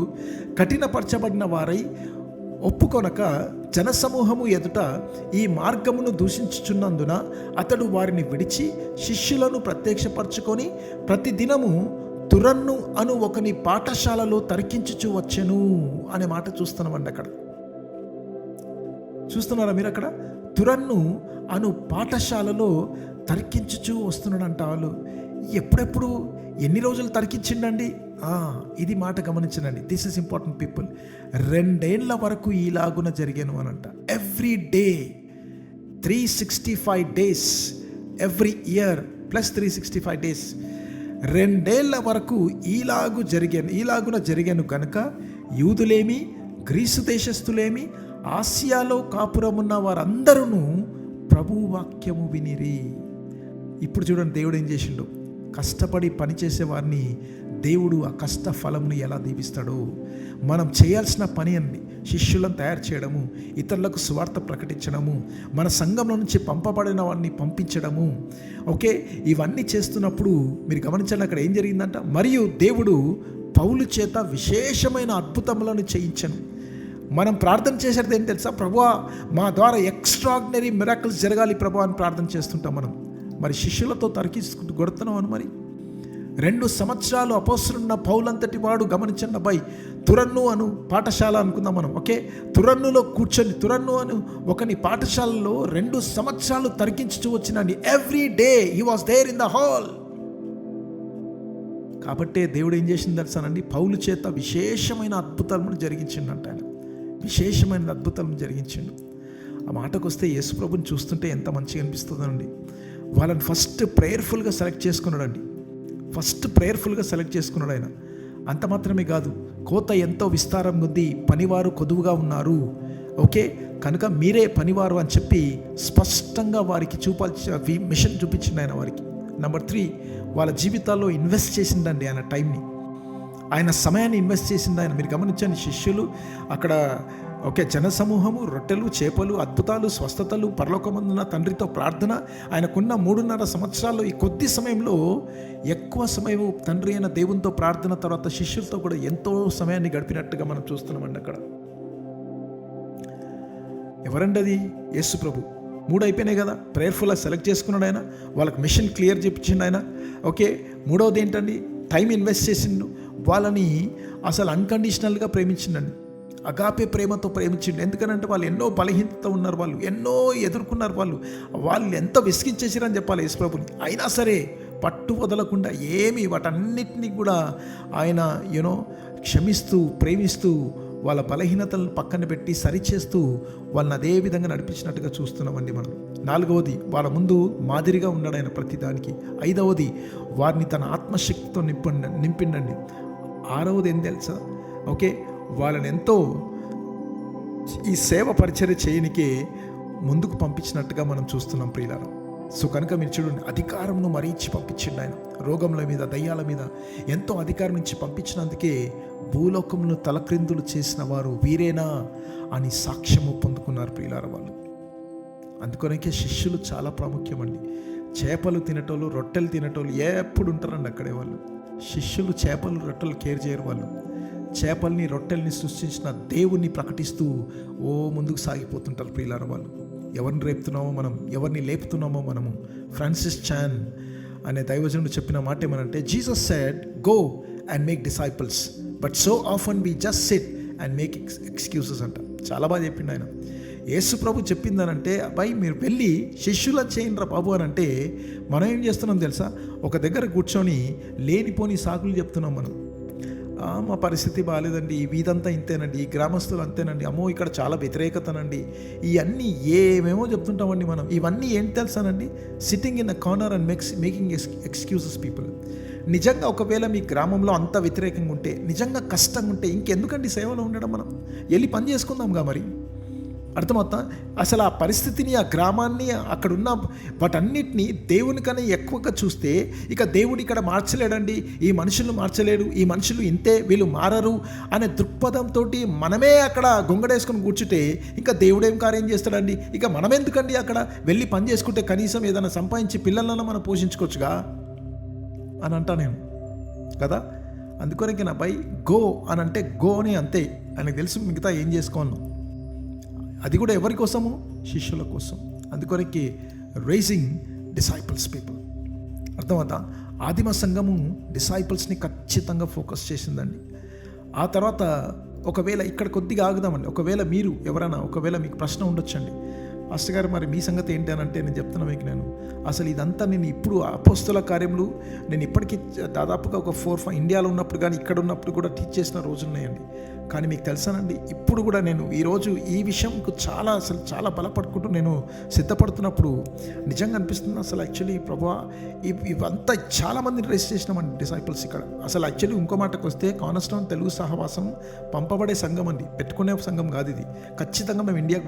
కఠినపరచబడిన వారై ఒప్పుకొనక జనసమూహము ఎదుట ఈ మార్గమును దూషించుచున్నందున అతడు వారిని విడిచి శిష్యులను ప్రత్యక్షపరచుకొని ప్రతిదినము తురన్ను అను ఒకని పాఠశాలలో తర్కించుచు వచ్చెను అనే మాట చూస్తున్నామండి. అక్కడ చూస్తున్నారా మీరు? అక్కడ తురన్ను అను పాఠశాలలో తర్కించుచు వస్తున్నాడంట. వాళ్ళు ఎప్పుడెప్పుడు ఎన్ని రోజులు తర్కించిండండి? ఇది మాట గమనించండి. This is important people. 2 ఏళ్ల వరకు ఈలాగున జరిగాను అనంట. Every day 365 days, every year plus 365 days, 2 ఏళ్ల వరకు ఈలాగున జరిగాను కనుక యూదులేమి, గ్రీసు దేశస్థులేమి, ఆసియాలో కాపురమున్న వారందరూ ప్రభు వాక్యము వినిరి. ఇప్పుడు చూడండి దేవుడు ఏం చేసిండు. కష్టపడి పనిచేసే వారిని దేవుడు ఆ కష్ట ఫలంని ఎలా దీవిస్తాడో. మనం చేయాల్సిన పని అండి శిష్యులను తయారు చేయడము, ఇతరులకు సువార్త ప్రకటించడము, మన సంఘంలో నుంచి పంపబడిన వారిని పంపించడము. ఓకే, ఇవన్నీ చేస్తున్నప్పుడు మీరు గమనించండి అక్కడ ఏం జరిగిందంట. మరియు దేవుడు పౌలు చేత విశేషమైన అద్భుతములను చేయించను. మనం ప్రార్థన చేసేది ఏంటి తెలుసా? ప్రభువా మా ద్వారా ఎక్స్ట్రాడినరీ మిరాకిల్స్ జరగాలి ప్రభువా అని ప్రార్థన చేస్తుంటాం మనం. మరి శిష్యులతో తర్కించుకుంటూ కొడుతున్నాం అని. మరి 2 సంవత్సరాలు అపోస్తలున్న పౌలంతటి వాడు గమనించండి అబ్బాయి, తురన్ను అను పాఠశాల అనుకుందాం మనం. ఓకే, తురన్నులో కూర్చొని తురన్ను అను ఒకని పాఠశాలలో 2 సంవత్సరాలు తర్కించుతూ వచ్చినండి. Every day he was there in the hall. కాబట్టే దేవుడు ఏం చేసింది తెలుసానండి? పౌలు చేత విశేషమైన అద్భుతాలను జరిగించిండంట. ఆయన విశేషమైన అద్భుతాలను జరిగించిండు. ఆ మాటకు వస్తే యేసు ప్రభుని చూస్తుంటే ఎంత మంచిగా అనిపిస్తుందండి. వాళ్ళని ఫస్ట్ ప్రేయర్ఫుల్గా సెలెక్ట్ చేసుకున్నాడండి. ఆయన. అంత మాత్రమే కాదు, కోత ఎంతో విస్తారంగా ఉంది, పనివారు కొదువుగా ఉన్నారు. ఓకే, కనుక మీరే పనివారు అని చెప్పి స్పష్టంగా వారికి మిషన్ చూపించింది ఆయన వారికి. నెంబర్ 3, వాళ్ళ జీవితాల్లో ఇన్వెస్ట్ చేసిందండి ఆయన టైంని, ఆయన సమయాన్ని ఇన్వెస్ట్ చేసింది ఆయన. మీరు గమనించండి, శిష్యులు అక్కడ ఓకే, జనసమూహము, రొట్టెలు, చేపలు, అద్భుతాలు, స్వస్థతలు, పరలోకమందున్న తండ్రితో ప్రార్థన. ఆయనకున్న 3.5 సంవత్సరాల్లో ఈ కొద్ది సమయంలో ఎక్కువ సమయం తండ్రి అయిన దేవునితో ప్రార్థన, తర్వాత శిష్యులతో కూడా ఎంతో సమయాన్ని గడిపినట్టుగా మనం చూస్తున్నామండి. అక్కడ ఎవరండి అది? యేసు ప్రభు. 3 అయిపోయినాయి కదా, ప్రేయర్ఫుల్గా సెలెక్ట్ చేసుకున్నాడు ఆయన, వాళ్ళకి మిషన్ క్లియర్ చెప్పించిండు ఆయన. ఓకే, 3వది ఏంటండి? టైం ఇన్వెస్ట్ చేసిండు, వాళ్ళని అసలు అన్కండిషనల్గా ప్రేమించిండండి. అగాపే ప్రేమతో ప్రేమించిండు. ఎందుకనంటే వాళ్ళు ఎన్నో బలహీనత ఉన్నారు, వాళ్ళు ఎన్నో ఎదుర్కొన్నారు, వాళ్ళు ఎంత విసిగించేసారని చెప్పాలి యేసు ప్రభుని. అయినా సరే పట్టు వదలకుండా వాటన్నిటినీ కూడా ఆయన క్షమిస్తూ, ప్రేమిస్తూ, వాళ్ళ బలహీనతలను పక్కన పెట్టి సరిచేస్తూ వాళ్ళని అదే విధంగా నడిపించినట్టుగా చూస్తున్నామండి మనం. 4వది, వాళ్ళ ముందు మాదిరిగా ఉన్నాడు ఆయన ప్రతిదానికి. 5వది, వారిని తన ఆత్మశక్తితో నింపిండండి. 6వది ఏం తెలుసా? ఓకే, వాళ్ళని ఎంతో ఈ సేవ పరిచర్య చేయనికే ముందుకు పంపించినట్టుగా మనం చూస్తున్నాం ప్రియులారా. సో కనుక మీరు చూడండి, అధికారంను మరీచి పంపించిండు ఆయన. రోగముల మీద, దయ్యాల మీద ఎంతో అధికారం ఇచ్చి పంపించినందుకే భూలోకమును తలక్రిందులు చేసిన వారు వీరేనా అని సాక్ష్యము పొందుకున్నారు ప్రియులారా వాళ్ళు. అందుకొనకే శిష్యులు చాలా ప్రాముఖ్యమండి. చేపలు తినటోళ్ళు, రొట్టెలు తినటోళ్ళు ఎప్పుడు ఉంటారండి అక్కడే వాళ్ళు. శిష్యులు చేపలు, రొట్టెలు కేర్ చేయరు. వాళ్ళు చేపల్ని, రొట్టెల్ని సృష్టించిన దేవుణ్ణి ప్రకటిస్తూ ముందుకు సాగిపోతుంటారు ప్రియులారా వాళ్ళు. ఎవరిని రేపుతున్నామో మనం, ఎవరిని లేపుతున్నామో మనము. ఫ్రాన్సిస్ చాన్ అనే దైవజనుడు చెప్పిన మాట ఏమనంటే, Jesus said go and make disciples, but so often we just sit and make excuses అంట. చాలా బాగా చెప్పిండు ఆయన. యేసు ప్రభు చెప్పిందనంటే, అబ్బాయి మీరు వెళ్ళి శిష్యులను చేయండిరా బాబు అని అంటే, మనం ఏం చేస్తున్నాం తెలుసా? ఒక దగ్గర కూర్చొని లేనిపోని సాకులు చెప్తున్నాం మనం. మా పరిస్థితి బాగాలేదండి, ఈ వీధంతా ఇంతేనండి, ఈ గ్రామస్తులు అంతేనండి, అమ్మో ఇక్కడ చాలా వ్యతిరేకతనండి, ఇవన్నీ ఏమేమో చెప్తుంటామండి మనం. ఇవన్నీ ఏంటి తెలుసానండి? Sitting in a corner and making excuses people. నిజంగా ఒకవేళ మీ గ్రామంలో అంత వ్యతిరేకంగా ఉంటే, నిజంగా కష్టంగా ఉంటే, ఇంకెందుకండి సేవలో ఉండడం? మనం వెళ్ళి పని చేసుకుందాంగా మరి. అర్థమవుతా? అసలు ఆ పరిస్థితిని, ఆ గ్రామాన్ని, అక్కడున్న వాటన్నిటినీ దేవునికన్నా ఎక్కువగా చూస్తే, ఇక దేవుడు ఇక్కడ మార్చలేడండి, ఈ మనుషులు మార్చలేడు, ఈ మనుషులు ఇంతే, వీళ్ళు మారరు అనే దృక్పథంతో మనమే అక్కడ గొంగడేసుకొని కూర్చుంటే ఇంకా దేవుడు ఏం కార్యం చేస్తాడండి? ఇక మనం ఎందుకండి అక్కడ వెళ్ళి పని చేసుకుంటే కనీసం ఏదైనా సంపాదించి పిల్లలన్నా మనం పోషించుకోవచ్చుగా అని అంటా నేను కదా. అందుకొరకే నా పై గో అని అంటే గో అని అంతే, ఆయనకు తెలుసు మిగతా ఏం చేసుకోను. అది కూడా ఎవరి కోసము? శిష్యుల కోసం. అందుకొరకే రైజింగ్ డిసైపుల్స్ పీపుల్. అర్థమవుతా? ఆదిమ సంఘము డిసైపుల్స్ని ఖచ్చితంగా ఫోకస్ చేసిందండి. ఆ తర్వాత ఒకవేళ ఇక్కడ కొద్దిగా ఆగుదామండి. ఒకవేళ మీరు ఎవరైనా మీకు ప్రశ్న ఉండొచ్చండి, పాస్టర్ గారు మరి మీ సంగతి ఏంటి అని అంటే, నేను చెప్తున్నా మీకు, నేను అసలు ఇదంతా నేను ఇప్పుడు అపోస్తల కార్యములు నేను ఇప్పటికీ దాదాపుగా ఒక 4-5 ఇండియాలో ఉన్నప్పుడు కానీ ఇక్కడ ఉన్నప్పుడు కూడా టీచ్ చేసిన రోజులు ఉన్నాయండి. కానీ మీకు తెలుసానండి, ఇప్పుడు కూడా నేను ఈరోజు ఈ విషయంకు చాలా బలపడుకుంటూ నేను సిద్ధపడుతున్నప్పుడు నిజంగా అనిపిస్తుంది, అసలు యాక్చువల్లీ ప్రభువా ఇవంతా చాలామందిని రేస్ చేసినామండి డిసైపుల్స్ ఇక్కడ. అసలు యాక్చువల్లీ ఇంకో మాటకు వస్తే కార్నర్స్టోన్ తెలుగు సహవాసం పంపబడే సంఘం అండి, పెట్టుకునే సంఘం కాదు ఇది. ఖచ్చితంగా మేము ఇండియాకి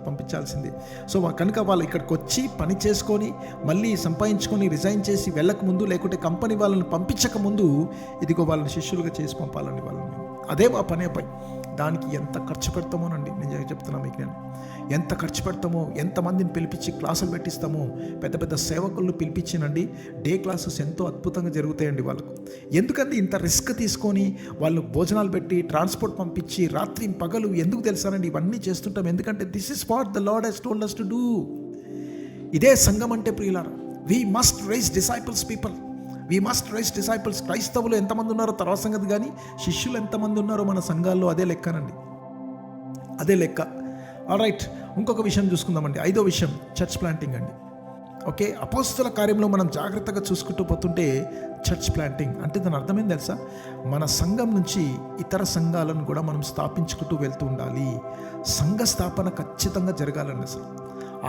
పంపించాల్సిందే. సో కనుక వాళ్ళు ఇక్కడికి వచ్చి పని చేసుకొని మళ్ళీ సంపాదించుకొని రిజైన్ చేసి వెళ్ళక ముందు, లేకుంటే కంపెనీ వాళ్ళని పంపించక ముందు, ఇదిగో వాళ్ళని శిష్యులుగా చేసి పంపాలని వాళ్ళని. అదే మా పని అబ్బాయి. దానికి ఎంత ఖర్చు పెడతామోనండి, నేను చెప్తున్నా మీకు, నేను ఎంత ఖర్చు పెడతామో, ఎంతమందిని పిలిపించి క్లాసులు పెట్టిస్తామో, పెద్ద పెద్ద సేవకులను పిలిపించినండి డే క్లాసెస్ ఎంతో అద్భుతంగా జరుగుతాయండి వాళ్ళకు. ఎందుకంటే ఇంత రిస్క్ తీసుకొని వాళ్ళు భోజనాలు పెట్టి ట్రాన్స్పోర్ట్ పంపించి రాత్రి పగలు ఎందుకు తెలుసానండి ఇవన్నీ చేస్తుంటాం? ఎందుకంటే this is what the Lord has told us to do. ఇదే సంఘం అంటే ప్రియులారా. We must raise disciples people, we must raise disciples. క్రైస్తవులు ఎంతమంది ఉన్నారో తర్వాత సంగతి, కానీ శిష్యులు ఎంతమంది ఉన్నారో మన సంఘాల్లో అదే లెక్కనండి, అదే లెక్క. ఆల్రైట్, ఇంకొక విషయం చూసుకుందామండి. 5వ విషయం చర్చ్ ప్లాంటింగ్ అండి. ఓకే, అపోస్తల కార్యంలో మనం జాగ్రత్తగా చూసుకుంటూ పోతుంటే చర్చ్ ప్లాంటింగ్ అంటే దాని అర్థమైంది తెలుసా? మన సంఘం నుంచి ఇతర సంఘాలను కూడా మనం స్థాపించుకుంటూ వెళ్తూ ఉండాలి. సంఘ స్థాపన ఖచ్చితంగా జరగాలండి. అసలు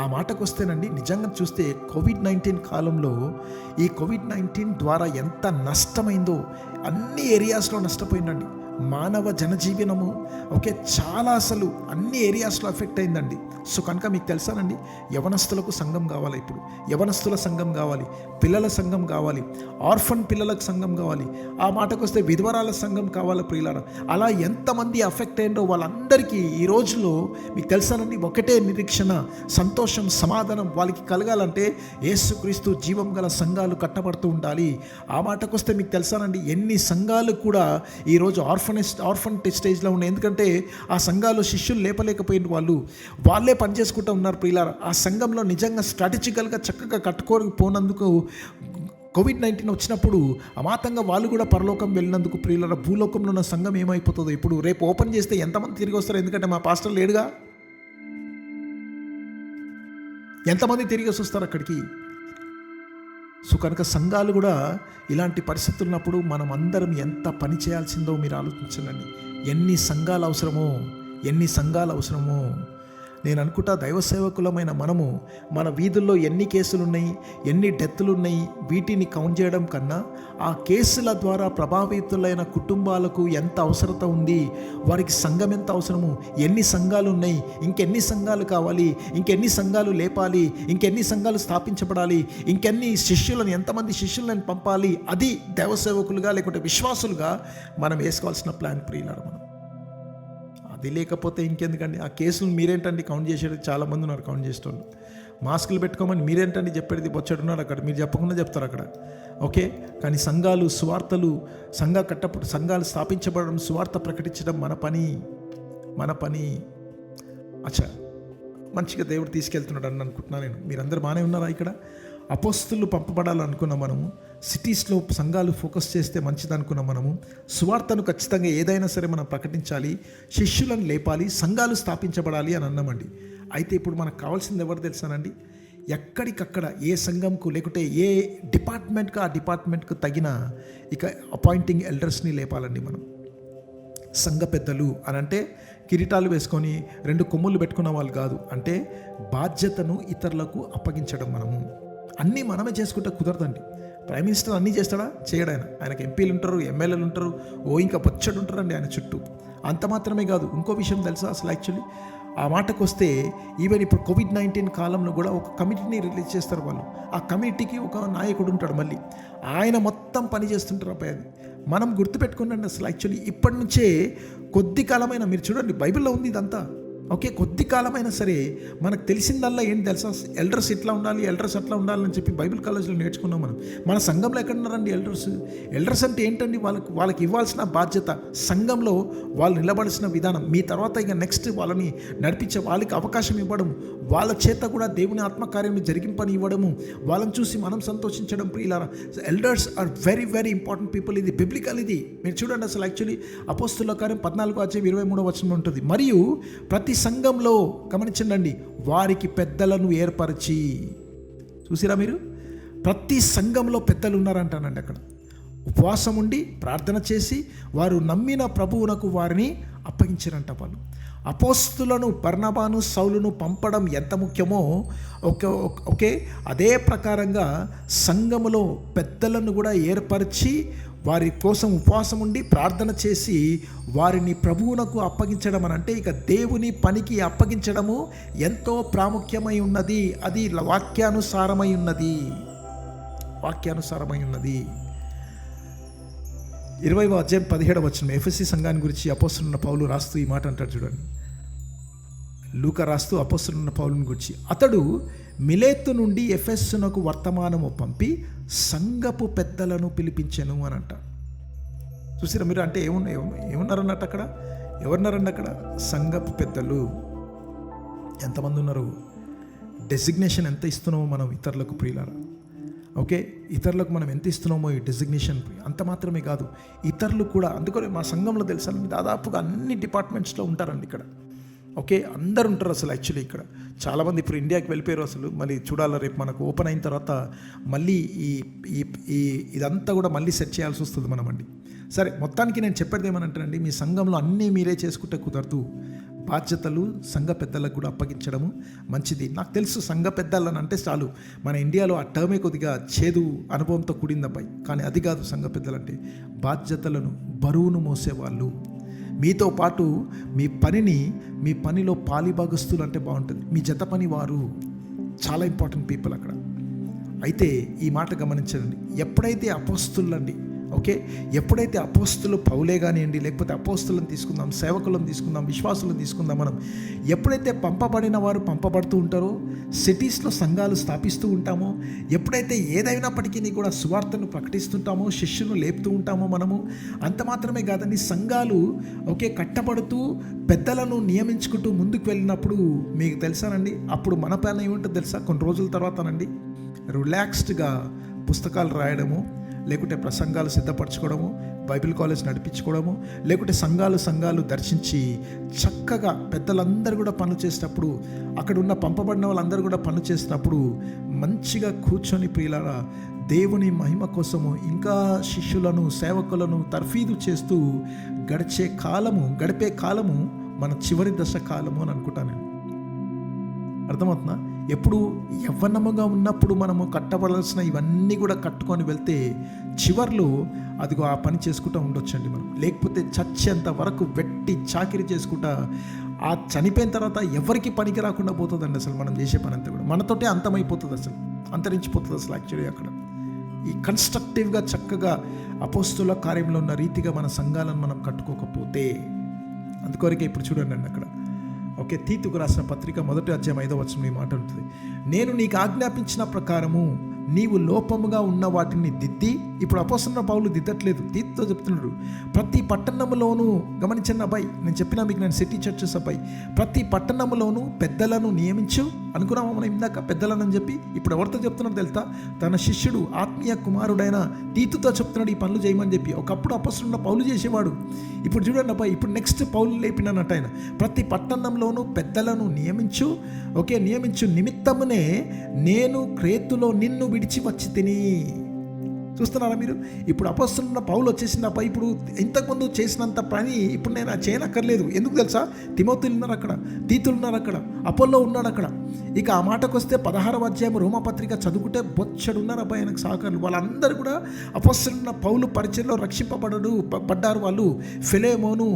ఆ మాటకు వస్తేనండి, నిజంగా చూస్తే కోవిడ్-19 కాలంలో ఈ కోవిడ్-19 ద్వారా ఎంత నష్టమైందో, అన్ని ఏరియాస్లో నష్టపోయిందండి మానవ జనజీవనము. ఓకే, చాలా అసలు అన్ని ఏరియాస్లో ఎఫెక్ట్ అయిందండి. సో కనుక మీకు తెలుసానండి, యవనస్తులకు సంఘం కావాలి, ఇప్పుడు యవనస్తుల సంఘం కావాలి, పిల్లల సంఘం కావాలి, ఆర్ఫన్ పిల్లలకు సంఘం కావాలి, ఆ మాటకు వస్తే విధవరాల సంఘం కావాలి ప్రియులారా. అలా ఎంతమంది ఎఫెక్ట్ అయ్యిందో వాళ్ళందరికీ ఈ రోజులో మీకు తెలుసానండి ఒకటే నిరీక్షణ, సంతోషం, సమాధానం వాళ్ళకి కలగాలంటే యేసుక్రీస్తు జీవం గల సంఘాలు కట్టబడుతూ ఉండాలి. ఆ మాటకు వస్తే మీకు తెలుసానండి ఎన్ని సంఘాలు కూడా ఈరోజు ఆర్ఫన్ స్టేజ్లో ఉన్నాయి. ఎందుకంటే ఆ సంఘాలు శిష్యులు లేపలేకపోయిన వాళ్ళే పనిచేసుకుంటూ ఉన్నారు ప్రియులారా. ఆ సంఘంలో నిజంగా స్ట్రాటజికల్గా చక్కగా కట్టుకొని పోనందుకు కోవిడ్-19 వచ్చినప్పుడు అమాతంగా వాళ్ళు కూడా పరలోకం వెళ్ళినందుకు ప్రియులారా, భూలోకంలో ఉన్న సంఘం ఏమైపోతుందో ఇప్పుడు రేపు ఓపెన్ చేస్తే ఎంతమంది తిరిగి వస్తారు? ఎందుకంటే మా పాస్టర్ లేడుగా, ఎంతమంది తిరిగి వస్తారు అక్కడికి? సో కనుక సంఘాలు కూడా ఇలాంటి పరిస్థితులు ఉన్నప్పుడు మనం అందరం ఎంత పని చేయాల్సిందో మీరు ఆలోచించండి. ఎన్ని సంఘాలు అవసరమో నేను అనుకుంటా. దైవ సేవకులమైన మనము మన వీధుల్లో ఎన్ని కేసులు ఉన్నాయి, ఎన్ని డెత్లు ఉన్నాయి, వీటిని కౌంట్ చేయడం కన్నా ఆ కేసుల ద్వారా ప్రభావితులైన కుటుంబాలకు ఎంత అవసరత ఉంది, వారికి సంఘం ఎంత అవసరము, ఎన్ని సంఘాలు ఉన్నాయి, ఇంకెన్ని సంఘాలు కావాలి, ఇంకెన్ని సంఘాలు లేపాలి, ఇంకెన్ని సంఘాలు స్థాపించబడాలి, ఇంకెన్ని శిష్యులను, ఎంతమంది శిష్యులను పంపాలి, అది దైవ సేవకులుగా లేకుంటే విశ్వాసులుగా మనం వేసుకోవాల్సిన ప్లాన్ ప్రియులారా. మనం అది లేకపోతే ఇంకెందుకండి? ఆ కేసులు మీరేంటండి కౌంట్ చేసేది? చాలామంది ఉన్నారు కౌంట్ చేసేవాళ్ళు. మాస్కులు పెట్టుకోమని మీరేంటండి చెప్పేది? బొచ్చడున్నారు అక్కడ, మీరు చెప్పకుండా చెప్తారు అక్కడ. ఓకే, కానీ సంఘాలు, సువార్తలు, సంఘాలు స్థాపించబడడం, సువార్త ప్రకటించడం మన పని. అచ్చా, మంచిగా దేవుడు తీసుకెళ్తున్నాడు అని అనుకుంటున్నాను నేను. మీరందరూ బాగానే ఉన్నారా? ఇక్కడ అపోస్తులు పంపబడాలనుకున్నాం మనము, సిటీస్లో సంఘాలు ఫోకస్ చేస్తే మంచిది అనుకున్నాం మనము. సువార్తను ఖచ్చితంగా ఏదైనా సరే మనం ప్రకటించాలి, శిష్యులను లేపాలి, సంఘాలు స్థాపించబడాలి అని అన్నామండి. అయితే ఇప్పుడు మనకు కావాల్సింది ఎవరు తెలుసానండి? ఎక్కడికక్కడ ఏ సంఘంకు లేకుంటే ఏ డిపార్ట్మెంట్కి ఆ డిపార్ట్మెంట్కు తగిన ఇక అపాయింటింగ్ ఎల్డర్స్ని లేపాలండి మనం. సంఘ పెద్దలు అని అంటే కిరీటాలు వేసుకొని 2 కొమ్ములు పెట్టుకున్న వాళ్ళు కాదు, అంటే బాధ్యతను ఇతరులకు అప్పగించడం. అన్నీ మనమే చేసుకుంటే కుదరదండి. ప్రైమ్ మినిస్టర్ అన్నీ చేస్తాడా? చేయడు. ఆయనకు ఎంపీలు ఉంటారు, ఎమ్మెల్యేలు ఉంటారు, ఇంకా బొచ్చడు ఉంటారండి ఆయన చుట్టూ. అంత మాత్రమే కాదు, ఇంకో విషయం తెలుసా అసలు యాక్చువల్లీ ఆ మాటకు వస్తే ఈవెన్ ఇప్పుడు కోవిడ్-19 కాలంలో కూడా ఒక కమిటీని రిలీజ్ చేస్తారు వాళ్ళు. ఆ కమిటీకి ఒక నాయకుడు ఉంటాడు, మళ్ళీ ఆయన మొత్తం పని చేస్తుంటారు. అబ్బాయి అది మనం గుర్తుపెట్టుకున్నాండి. అసలు యాక్చువల్లీ ఇప్పటి నుంచే కొద్ది కాలమైనా మీరు చూడండి, బైబిల్లో ఉంది ఇదంతా. ఓకే, కొద్ది కాలమైనా సరే మనకు తెలిసిందల్లా ఏంటి తెలుసా? ఎల్డర్స్ ఇట్లా ఉండాలి, ఎల్డర్స్ అట్లా ఉండాలని చెప్పి బైబిల్ కాలేజ్లో నేర్చుకున్నాం మనం. మన సంఘంలో ఎక్కడ ఉన్నారండి ఎల్డర్స్ అంటే ఏంటండి? వాళ్ళకి ఇవ్వాల్సిన బాధ్యత, సంఘంలో వాళ్ళు నిలబడాల్సిన విధానం, మీ తర్వాత ఇక నెక్స్ట్ వాళ్ళని నడిపించే వాళ్ళకి అవకాశం ఇవ్వడం, వాళ్ళ చేత కూడా దేవుని ఆత్మకార్యం జరిగింపని ఇవ్వడము, వాళ్ళని చూసి మనం సంతోషించడం. ప్రియులారా, elders are very very important people. ఇది బిబ్లికల్. ఇది మీరు చూడండి అసలు యాక్చువల్లీ అపోస్తుల కార్యం 14:23 ఉంటుంది. మరియు ప్రతి సంఘంలో గమనించండి, వారికి పెద్దలను ఏర్పరిచి, చూసిరా మీరు, ప్రతి సంఘంలో పెద్దలు ఉన్నారంటానండి. అక్కడ ఉపవాసం ఉండి ప్రార్థన చేసి వారు నమ్మిన ప్రభువునకు వారిని అప్పగించారంట. వాళ్ళు అపోస్తులను, బర్నబాను, సౌలును పంపడం ఎంత ముఖ్యమో ఓకే అదే ప్రకారంగా సంఘములో పెద్దలను కూడా ఏర్పరిచి వారి కోసం ఉపవాసం ఉండి ప్రార్థన చేసి వారిని ప్రభువునకు అప్పగించడం అని అంటే ఇక దేవుని పనికి అప్పగించడము ఎంతో ప్రాముఖ్యమై ఉన్నది. అది వాక్యానుసారమై ఉన్నది. 20వ అధ్యాయం 17వ వచనం ఎఫెసీ సంఘాన్ని గురించి అపోస్తలున్న పౌలు రాస్తూ ఈ మాట అంటాడు చూడండి. లూకా రాస్తూ అపోస్తలున్న పౌలుని గురించి, అతడు మిలేతు నుండి ఎఫెస్సునకు వర్తమానము పంపి సంఘపు పెద్దలను పిలిపించెను అని అంట. చూసిరా మీరు, అంటే ఏమున్నారన్నట్టు అక్కడ, ఎవరున్నారండి అక్కడ? సంఘపు పెద్దలు. ఎంతమంది ఉన్నారు? డెసిగ్నేషన్ ఎంత ఇస్తున్నామో మనం ఇతరులకు, ప్రియులారా, ఓకే, ఇతరులకు మనం ఎంత ఇస్తున్నామో ఈ డెసిగ్నేషన్ అంత మాత్రమే కాదు, ఇతరులు కూడా. అందుకని మా సంఘంలో తెలుసా, దాదాపుగా అన్ని డిపార్ట్మెంట్స్లో ఉంటారండి ఇక్కడ, ఓకే, అందరు ఉంటారు అసలు. యాక్చువల్లీ ఇక్కడ చాలామంది ఇప్పుడు ఇండియాకి వెళ్ళిపోయారు అసలు. మళ్ళీ చూడాలి, రేపు మనకు ఓపెన్ అయిన తర్వాత మళ్ళీ ఇదంతా కూడా మళ్ళీ సెట్ చేయాల్సి వస్తుంది మనమండి. సరే, మొత్తానికి నేను చెప్పేది ఏమనంటానండి, మీ సంఘంలో అన్నీ మీరే చేసుకుంటే కుదరదు. బాధ్యతలు సంఘ పెద్దలకు కూడా అప్పగించడము మంచిది. నాకు తెలుసు సంఘ పెద్దలని అంటే చాలు, మన ఇండియాలో ఆ టర్మే కొద్దిగా చేదు అనుభవంతో కూడిందబ్బాయి. కానీ అది కాదు సంఘ పెద్దలంటే. బాధ్యతలను, బరువును మోసేవాళ్ళు, మీతో పాటు మీ పనిలో పాలిభాగస్తులు అంటే బాగుంటుంది. మీ జత పని వారు చాలా ఇంపార్టెంట్ పీపుల్ అక్కడ. అయితే ఈ మాట గమనించండి, ఎప్పుడైతే అపోస్తులండి, ఓకే, ఎప్పుడైతే అపోస్తులు పౌలే కానివ్వండి, లేకపోతే అపోస్తులను తీసుకుందాం, సేవకులను తీసుకుందాం, విశ్వాసులను తీసుకుందాం, మనం ఎప్పుడైతే పంపబడిన వారు పంపబడుతూ ఉంటారో, సిటీస్లో సంఘాలు స్థాపిస్తూ ఉంటామో, ఎప్పుడైతే ఏదైనప్పటికీ కూడా సువార్తను ప్రకటిస్తుంటామో, శిష్యును లేపుతూ ఉంటామో మనము, అంత మాత్రమే కాదండి, సంఘాలు ఓకే కట్టబడుతూ పెద్దలను నియమించుకుంటూ ముందుకు వెళ్ళినప్పుడు మీకు తెలుసానండి, అప్పుడు మన పని ఏముంటుందో తెలుసా? కొన్ని రోజుల తర్వాతనండి రిలాక్స్డ్గా పుస్తకాలు రాయడము, లేకుంటే ప్రసంగాలు సిద్ధపరచుకోవడము, బైబిల్ కాలేజ్ నడిపించుకోవడము, లేకుంటే సంఘాలు దర్శించి చక్కగా పెద్దలందరూ కూడా పనులు చేసేటప్పుడు, అక్కడ ఉన్న పంపబడిన వాళ్ళందరూ కూడా పనులు చేసినప్పుడు మంచిగా కూర్చొని ప్రియులారా దేవుని మహిమ కోసము ఇంకా శిష్యులను, సేవకులను తర్ఫీదు చేస్తూ గడిపే కాలము మన చివరి దశ కాలము అని అనుకుంటాను. అర్థమవుతుందా? ఎప్పుడు యవ్వనముగా ఉన్నప్పుడు మనము కట్టబడాల్సిన ఇవన్నీ కూడా కట్టుకొని వెళ్తే చివర్లో అదిగో ఆ పని చేసుకుంటూ ఉండొచ్చండి మనం. లేకపోతే చచ్చేంత వరకు వెట్టి చాకిరీ చేసుకుంటా ఆ చనిపోయిన తర్వాత ఎవరికి పనికి రాకుండా పోతుందండి అసలు. మనం చేసే పని అంతా కూడా మనతోటే అంతమైపోతుంది, అసలు అంతరించిపోతుంది అసలు. యాక్చువల్లీ అక్కడ ఈ కన్స్ట్రక్టివ్గా చక్కగా అపోస్తుల కార్యంలో ఉన్న రీతిగా మన సంఘాలను మనం కట్టుకోకపోతే, అందుకొరకే ఇప్పుడు చూడండి అండి అక్కడ, ఓకే, తీతుకు రాసిన పత్రిక 1వ అధ్యాయం 5వ వచనం ఈ మాట ఉంటుంది, నేను నీకు ఆజ్ఞాపించిన ప్రకారము నీవు లోపముగా ఉన్న వాటిని దిద్ది. ఇప్పుడు అపోస్తలుడైన పౌలు దిద్దట్లేదు, తీతుతో చెప్తున్నాడు. ప్రతి పట్టణములోనూ, గమనించండి అబ్బాయి, నేను చెప్పినా మీకు, నేను సిటీ చర్చెస్ అబ్బాయి, ప్రతి పట్టణములోనూ పెద్దలను నియమించు. అనుకున్నామా మనం ఇందాక పెద్దలను అని చెప్పి? ఇప్పుడు ఎవరితో చెప్తున్నాడు తెలుసా? తన శిష్యుడు ఆత్మీయ కుమారుడైన తీతుతో చెప్తున్నాడు ఈ పనులు చేయమని చెప్పి. ఒకప్పుడు అపోస్తలుడైన పౌలు చేసేవాడు. ఇప్పుడు చూడండి అబ్బాయి, ఇప్పుడు నెక్స్ట్ పౌలు లేపినట్టు ఆయన, ప్రతి పట్టణంలోనూ పెద్దలను నియమించు. ఓకే, నియమించు నిమిత్తమునే నేను క్రేతులో నిన్ను విడిచి వచ్చి తిని. చూస్తున్నారా మీరు? ఇప్పుడు అపోస్తలుడైన పౌలు వచ్చేసింది అబ్బాయి. ఇప్పుడు ఇంతకుముందు చేసినంత పని ఇప్పుడు నేను చేయనక్కర్లేదు. ఎందుకు తెలుసా? తిమోతిలు ఉన్నారు అక్కడ, తీతులు ఉన్నారు అక్కడ, అపోల్లో ఉన్నాడు అక్కడ. ఇక ఆ మాటకు వస్తే 16వ అధ్యాయం రోమాపత్రిక చదువుకుంటే బొచ్చడు ఉన్నారు అబ్బాయి ఆయనకు సహకారులు. వాళ్ళందరూ కూడా అపోస్తలుడైన పౌలు పరిచయంలో పడ్డారు వాళ్ళు. ఫిలేమోను,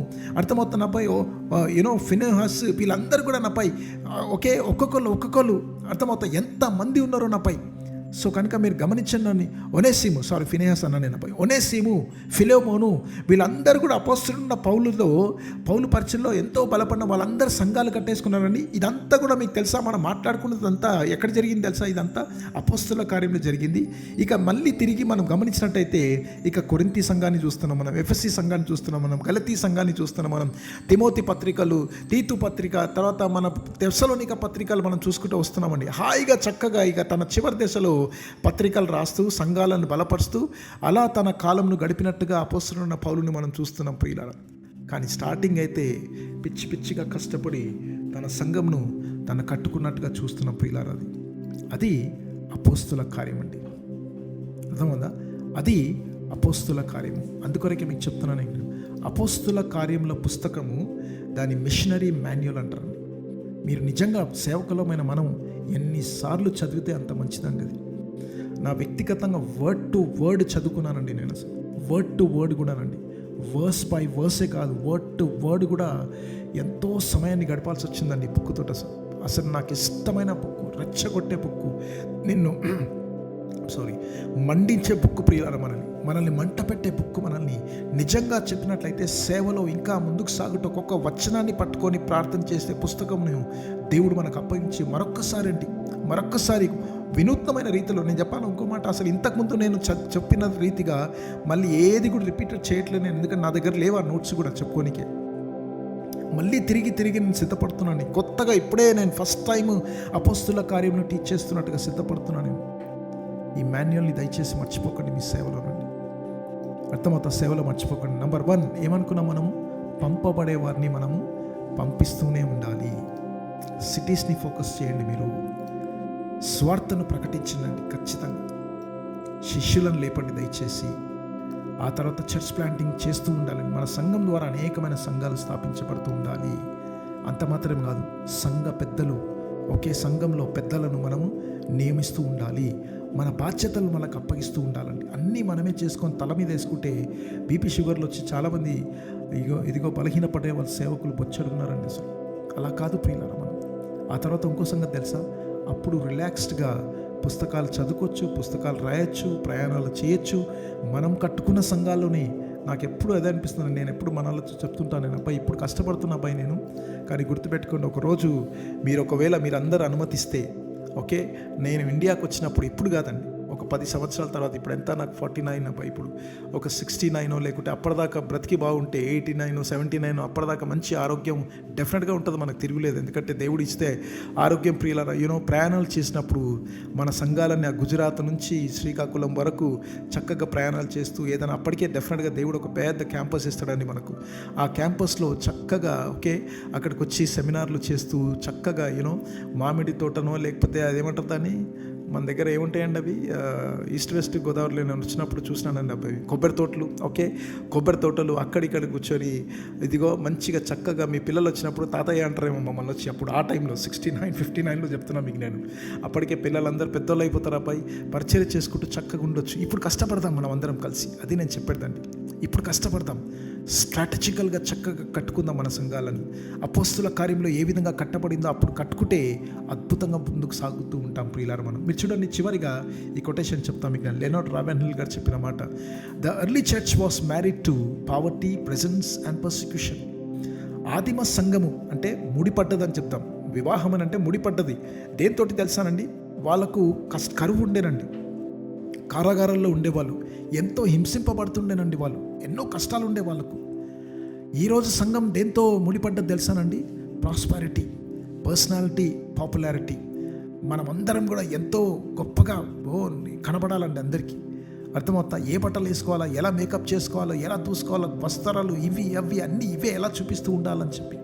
అర్థమవుతున్న అబ్బాయి, ఫినెహాస్, వీళ్ళందరూ కూడా నాపై ఒకే ఒక్కొక్కరు అర్థమవుతా ఎంతమంది ఉన్నారో నాపై. సో కనుక మీరు గమనించండి, ఫినెహాస్ అన్న నేను ఒనేసిము, ఫిలేమోను, వీళ్ళందరూ కూడా అపోస్తలుడైన పౌలు పరిచయంలో ఎంతో బలపడిన వాళ్ళందరూ సంఘాలు కట్టేసుకున్నారండి. ఇదంతా కూడా మీకు తెలుసా? మనం మాట్లాడుకున్నదంతా ఎక్కడ జరిగింది తెలుసా? ఇదంతా అపోస్తలుల కార్యంలో జరిగింది. ఇక మళ్ళీ తిరిగి మనం గమనించినట్టయితే ఇక కొరింథీ సంఘాన్ని చూస్తున్నాం మనం, ఎఫెసీ సంఘాన్ని చూస్తున్నాం మనం, గలతీ సంఘాన్ని చూస్తున్నాం మనం, తిమోతి పత్రికలు, తీతు పత్రిక, తర్వాత మన తెస్సలోనిక పత్రికలు మనం చూసుకుంటూ వస్తున్నామండి. హాయిగా చక్కగా ఇక తన చివరి దశలో పత్రికలు రాస్తూ సంఘాలను బలపరుస్తూ అలా తన కాలంను గడిపినట్టుగా అపోస్తలుడైన పౌలుని మనం చూస్తున్నాం ప్రియులారా. కానీ స్టార్టింగ్ అయితే పిచ్చిగా కష్టపడి తన సంఘంను తను కట్టుకున్నట్టుగా చూస్తున్నాం ప్రియులారా. అది అపోస్తుల కార్యం అండి. అర్థమవుతుందా? అది అపోస్తుల కార్యము. అందుకొరకే మీకు చెప్తున్నాను, నేను అపోస్తుల కార్యముల పుస్తకము, దాని మిషనరీ మాన్యువల్ అంటారండి. మీరు నిజంగా సేవకులమైన మనం ఎన్నిసార్లు చదివితే అంత మంచిదండి. అది నా వ్యక్తిగతంగా వర్డ్ టు వర్డ్ చదువుకున్నానండి నేను. అసలు వర్డ్ టు వర్డ్ కూడానండి, వర్స్ బై వర్సే కాదు, వర్డ్ టు వర్డ్ కూడా ఎంతో సమయాన్ని గడపాల్సి వచ్చిందండి బుక్కుతో. అసలు నాకు ఇష్టమైన బుక్కు, రెచ్చగొట్టే బుక్కు, నిన్ను మండించే బుక్ ప్రియులారా, మనల్ని మంట పెట్టే బుక్. మనల్ని నిజంగా చెప్పినట్లయితే సేవలో ఇంకా ముందుకు సాగుతూ ఒక్కొక్క వచనాన్ని పట్టుకొని ప్రార్థన చేసే పుస్తకంను దేవుడు మనకు అప్పగించి మరొక్కసారి వినూత్నమైన రీతిలో, నేను చెప్పాను ఇంకో మాట, అసలు ఇంతకుముందు నేను చెప్పిన రీతిగా మళ్ళీ ఏది కూడా రిపీటెడ్ చేయట్లేదు నేను, ఎందుకంటే నా దగ్గర లేవు ఆ నోట్స్ కూడా చెప్పుకోనికే. మళ్ళీ తిరిగి నేను సిద్ధపడుతున్నాను కొత్తగా. ఇప్పుడే నేను ఫస్ట్ టైం అపోస్తుల కార్యంను టీచ్ చేస్తున్నట్టుగా సిద్ధపడుతున్నాను. ఈ మాన్యువల్ని దయచేసి మర్చిపోకండి మీ సేవలో నుండి. అర్థమవుతా? సేవలో మర్చిపోకండి. నెంబర్ 1 ఏమనుకున్నాం మనము? పంపబడే వారిని మనము పంపిస్తూనే ఉండాలి. సిటీస్ని ఫోకస్ చేయండి. మీరు స్వార్థను ప్రకటించండి ఖచ్చితంగా. శిష్యులను లేపండి దయచేసి. ఆ తర్వాత చర్చ్ ప్లాంటింగ్ చేస్తూ ఉండాలి. మన సంఘం ద్వారా అనేకమైన సంఘాలు స్థాపించబడుతూ ఉండాలి. అంత మాత్రం కాదు, సంఘ పెద్దలు, ఒకే సంఘంలో పెద్దలను మనము నియమిస్తూ ఉండాలి. మన బాధ్యతలు మనకు అప్పగిస్తూ ఉండాలండి. అన్నీ మనమే చేసుకొని తల మీద వేసుకుంటే బీపీ షుగర్లు వచ్చి చాలామంది ఇదిగో బలహీనపడే వాళ్ళ సేవకులు బొచ్చడున్నారండి. అసలు అలా కాదు ప్రియులారా. మనం ఆ తర్వాత ఇంకో సంగతి తెలుసా? అప్పుడు రిలాక్స్డ్గా పుస్తకాలు చదువుకోవచ్చు, పుస్తకాలు రాయొచ్చు, ప్రయాణాలు చేయొచ్చు. మనం కట్టుకున్న సంఘాల్లోనే నాకు ఎప్పుడు అదే అనిపిస్తుంది. నేను ఎప్పుడు మనలో చెప్తుంటాను, నేను అబ్బాయి ఇప్పుడు కష్టపడుతున్నా అబ్బాయి నేను, కానీ గుర్తుపెట్టుకోండి, ఒకరోజు ఒకవేళ మీరందరూ అనుమతిస్తే, ఓకే, నేను ఇండియాకి వచ్చినప్పుడు, ఇప్పుడు కాదండి, ఒక 10 సంవత్సరాల తర్వాత, ఇప్పుడు ఎంత నాకు 49 అబ్బాయి, ఇప్పుడు ఒక 69 లేకుంటే అప్పటిదాకా బ్రతికి బాగుంటే 89 79, అప్పటిదాకా మంచి ఆరోగ్యం డెఫినెట్గా ఉంటుంది, మనకు తిరుగులేదు. ఎందుకంటే దేవుడు ఇస్తే ఆరోగ్యం ప్రియులారా. ప్రయాణాలు చేసినప్పుడు మన సంఘాలన్నీ ఆ గుజరాత్ నుంచి శ్రీకాకుళం వరకు చక్కగా ప్రయాణాలు చేస్తూ ఏదైనా, అప్పటికే డెఫినెట్గా దేవుడు ఒక పెద్ద క్యాంపస్ ఇస్తాడండి మనకు. ఆ క్యాంపస్లో చక్కగా అక్కడికి వచ్చి సెమినార్లు చేస్తూ చక్కగా మామిడి తోటనో లేకపోతే అదేమంటారు దాన్ని, మన దగ్గర ఏముంటాయండి అవి, ఈస్ట్ వెస్ట్ గోదావరిలో నేను వచ్చినప్పుడు చూసినానండి అబ్బాయి, కొబ్బరి తోటలు. కొబ్బరి తోటలు అక్కడిక్కడ కూర్చొని ఇదిగో మంచిగా చక్కగా, మీ పిల్లలు వచ్చినప్పుడు తాతయ్య అంటారేమో మమ్మల్ని వచ్చి, అప్పుడు ఆ టైంలో 59 చెప్తున్నా మీకు నేను. అప్పటికే పిల్లలందరూ పెద్దోళ్ళు అయిపోతారు అబ్బాయి, పరిచయం చేసుకుంటూ చక్కగా ఉండొచ్చు. ఇప్పుడు కష్టపడదాం మనం అందరం కలిసి, అది నేను చెప్పేదండి. ఇప్పుడు కష్టపడదాం, స్ట్రాటజికల్గా చక్కగా కట్టుకుందాం మన సంఘాలను. అపోస్తుల కార్యంలో ఏ విధంగా కట్టబడిందో అప్పుడు కట్టుకుంటే అద్భుతంగా ముందుకు సాగుతూ ఉంటాం ప్రియులారా మనం. మీరు చూడండి, చివరిగా ఈ కొటేషన్ చెప్తాం మీకు. నేను లెనార్డ్ రావెన్హిల్ గారు చెప్పిన మాట, the early church was married to poverty, presence and persecution. ఆదిమ సంఘము అంటే ముడిపడ్డదని చెప్తాం. వివాహం అని అంటే ముడిపడ్డది. దేంతో తెలుసానండి? వాళ్ళకు కరువు ఉండేనండి, కారాగారాల్లో ఉండేవాళ్ళు, ఎంతో హింసింపబడుతుండేనండి వాళ్ళు, ఎన్నో కష్టాలు ఉండే వాళ్ళకు. ఈరోజు సంఘం దేంతో ముడిపడ్డది తెలుసానండి? Prosperity, personality, popularity. మనమందరం కూడా ఎంతో గొప్పగా కనబడాలండి అందరికీ. అర్థమవుతా? ఏ బట్టలు వేసుకోవాలా, ఎలా మేకప్ చేసుకోవాలో, ఎలా దూసుకోవాలో, వస్త్రాలు ఇవి అవి అన్నీ ఇవే ఎలా చూపిస్తూ ఉండాలని చెప్పి,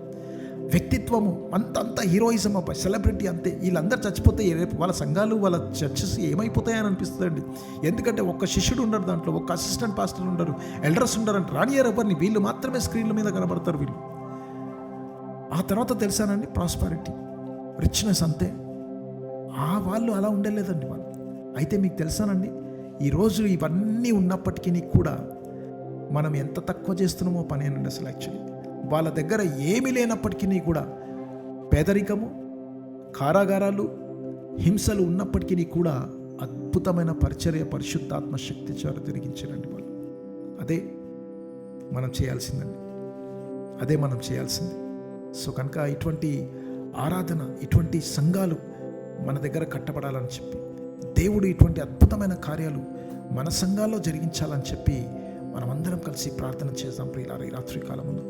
వ్యక్తిత్వము అంత హీరోయిజం అబ్బాయి, సెలబ్రిటీ అంతే. వీళ్ళందరూ చచ్చిపోతే రేపు వాళ్ళ సంఘాలు, వాళ్ళ చర్చెస్ ఏమైపోతాయని అనిపిస్తుందండి. ఎందుకంటే ఒక్క శిష్యుడు ఉండరు దాంట్లో, ఒక్క అసిస్టెంట్ పాస్టర్లు ఉండరు, ఎల్డర్స్ ఉండరంట, రానియర్ ఎవరిని, వీళ్ళు మాత్రమే స్క్రీన్ల మీద కనబడతారు వీళ్ళు. ఆ తర్వాత తెలుసానండి ప్రాస్పారిటీ, రిచ్నెస్ అంతే. వాళ్ళు అలా ఉండలేదండి వాళ్ళు. అయితే మీకు తెలుసానండి, ఈరోజు ఇవన్నీ ఉన్నప్పటికీ కూడా మనం ఎంత తక్కువ చేస్తున్నామో పనేనండి అసలు. యాక్చువల్లీ వాళ్ళ దగ్గర ఏమీ లేనప్పటికీ కూడా, పేదరికము, కారాగారాలు, హింసలు ఉన్నప్పటికీ కూడా అద్భుతమైన పరిచర్య, పరిశుద్ధాత్మ శక్తి చేత తిరిగించారండి వాళ్ళు. అదే మనం చేయాల్సిందండి, అదే మనం చేయాల్సింది. సో కనుక ఇటువంటి ఆరాధన, ఇటువంటి సంఘాలు మన దగ్గర కట్టబడాలని చెప్పి, దేవుడు ఇటువంటి అద్భుతమైన కార్యాలు మన సంఘాల్లో జరిగించాలని చెప్పి మనమందరం కలిసి ప్రార్థన చేద్దాం ప్రియులారా. ఈ రాత్రి కాలముందు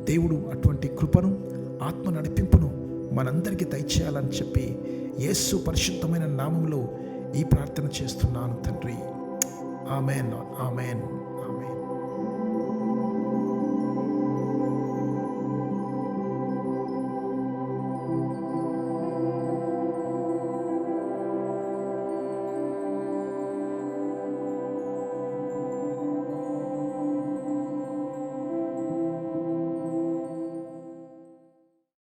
దేవుడు అటువంటి కృపను, ఆత్మ నడిపింపును మనందరికీ దయచేయాలని చెప్పి యేసు పరిశుద్ధమైన నామములో ఈ ప్రార్థన చేస్తున్నాను తండ్రి. ఆమేన్, ఆమేన్.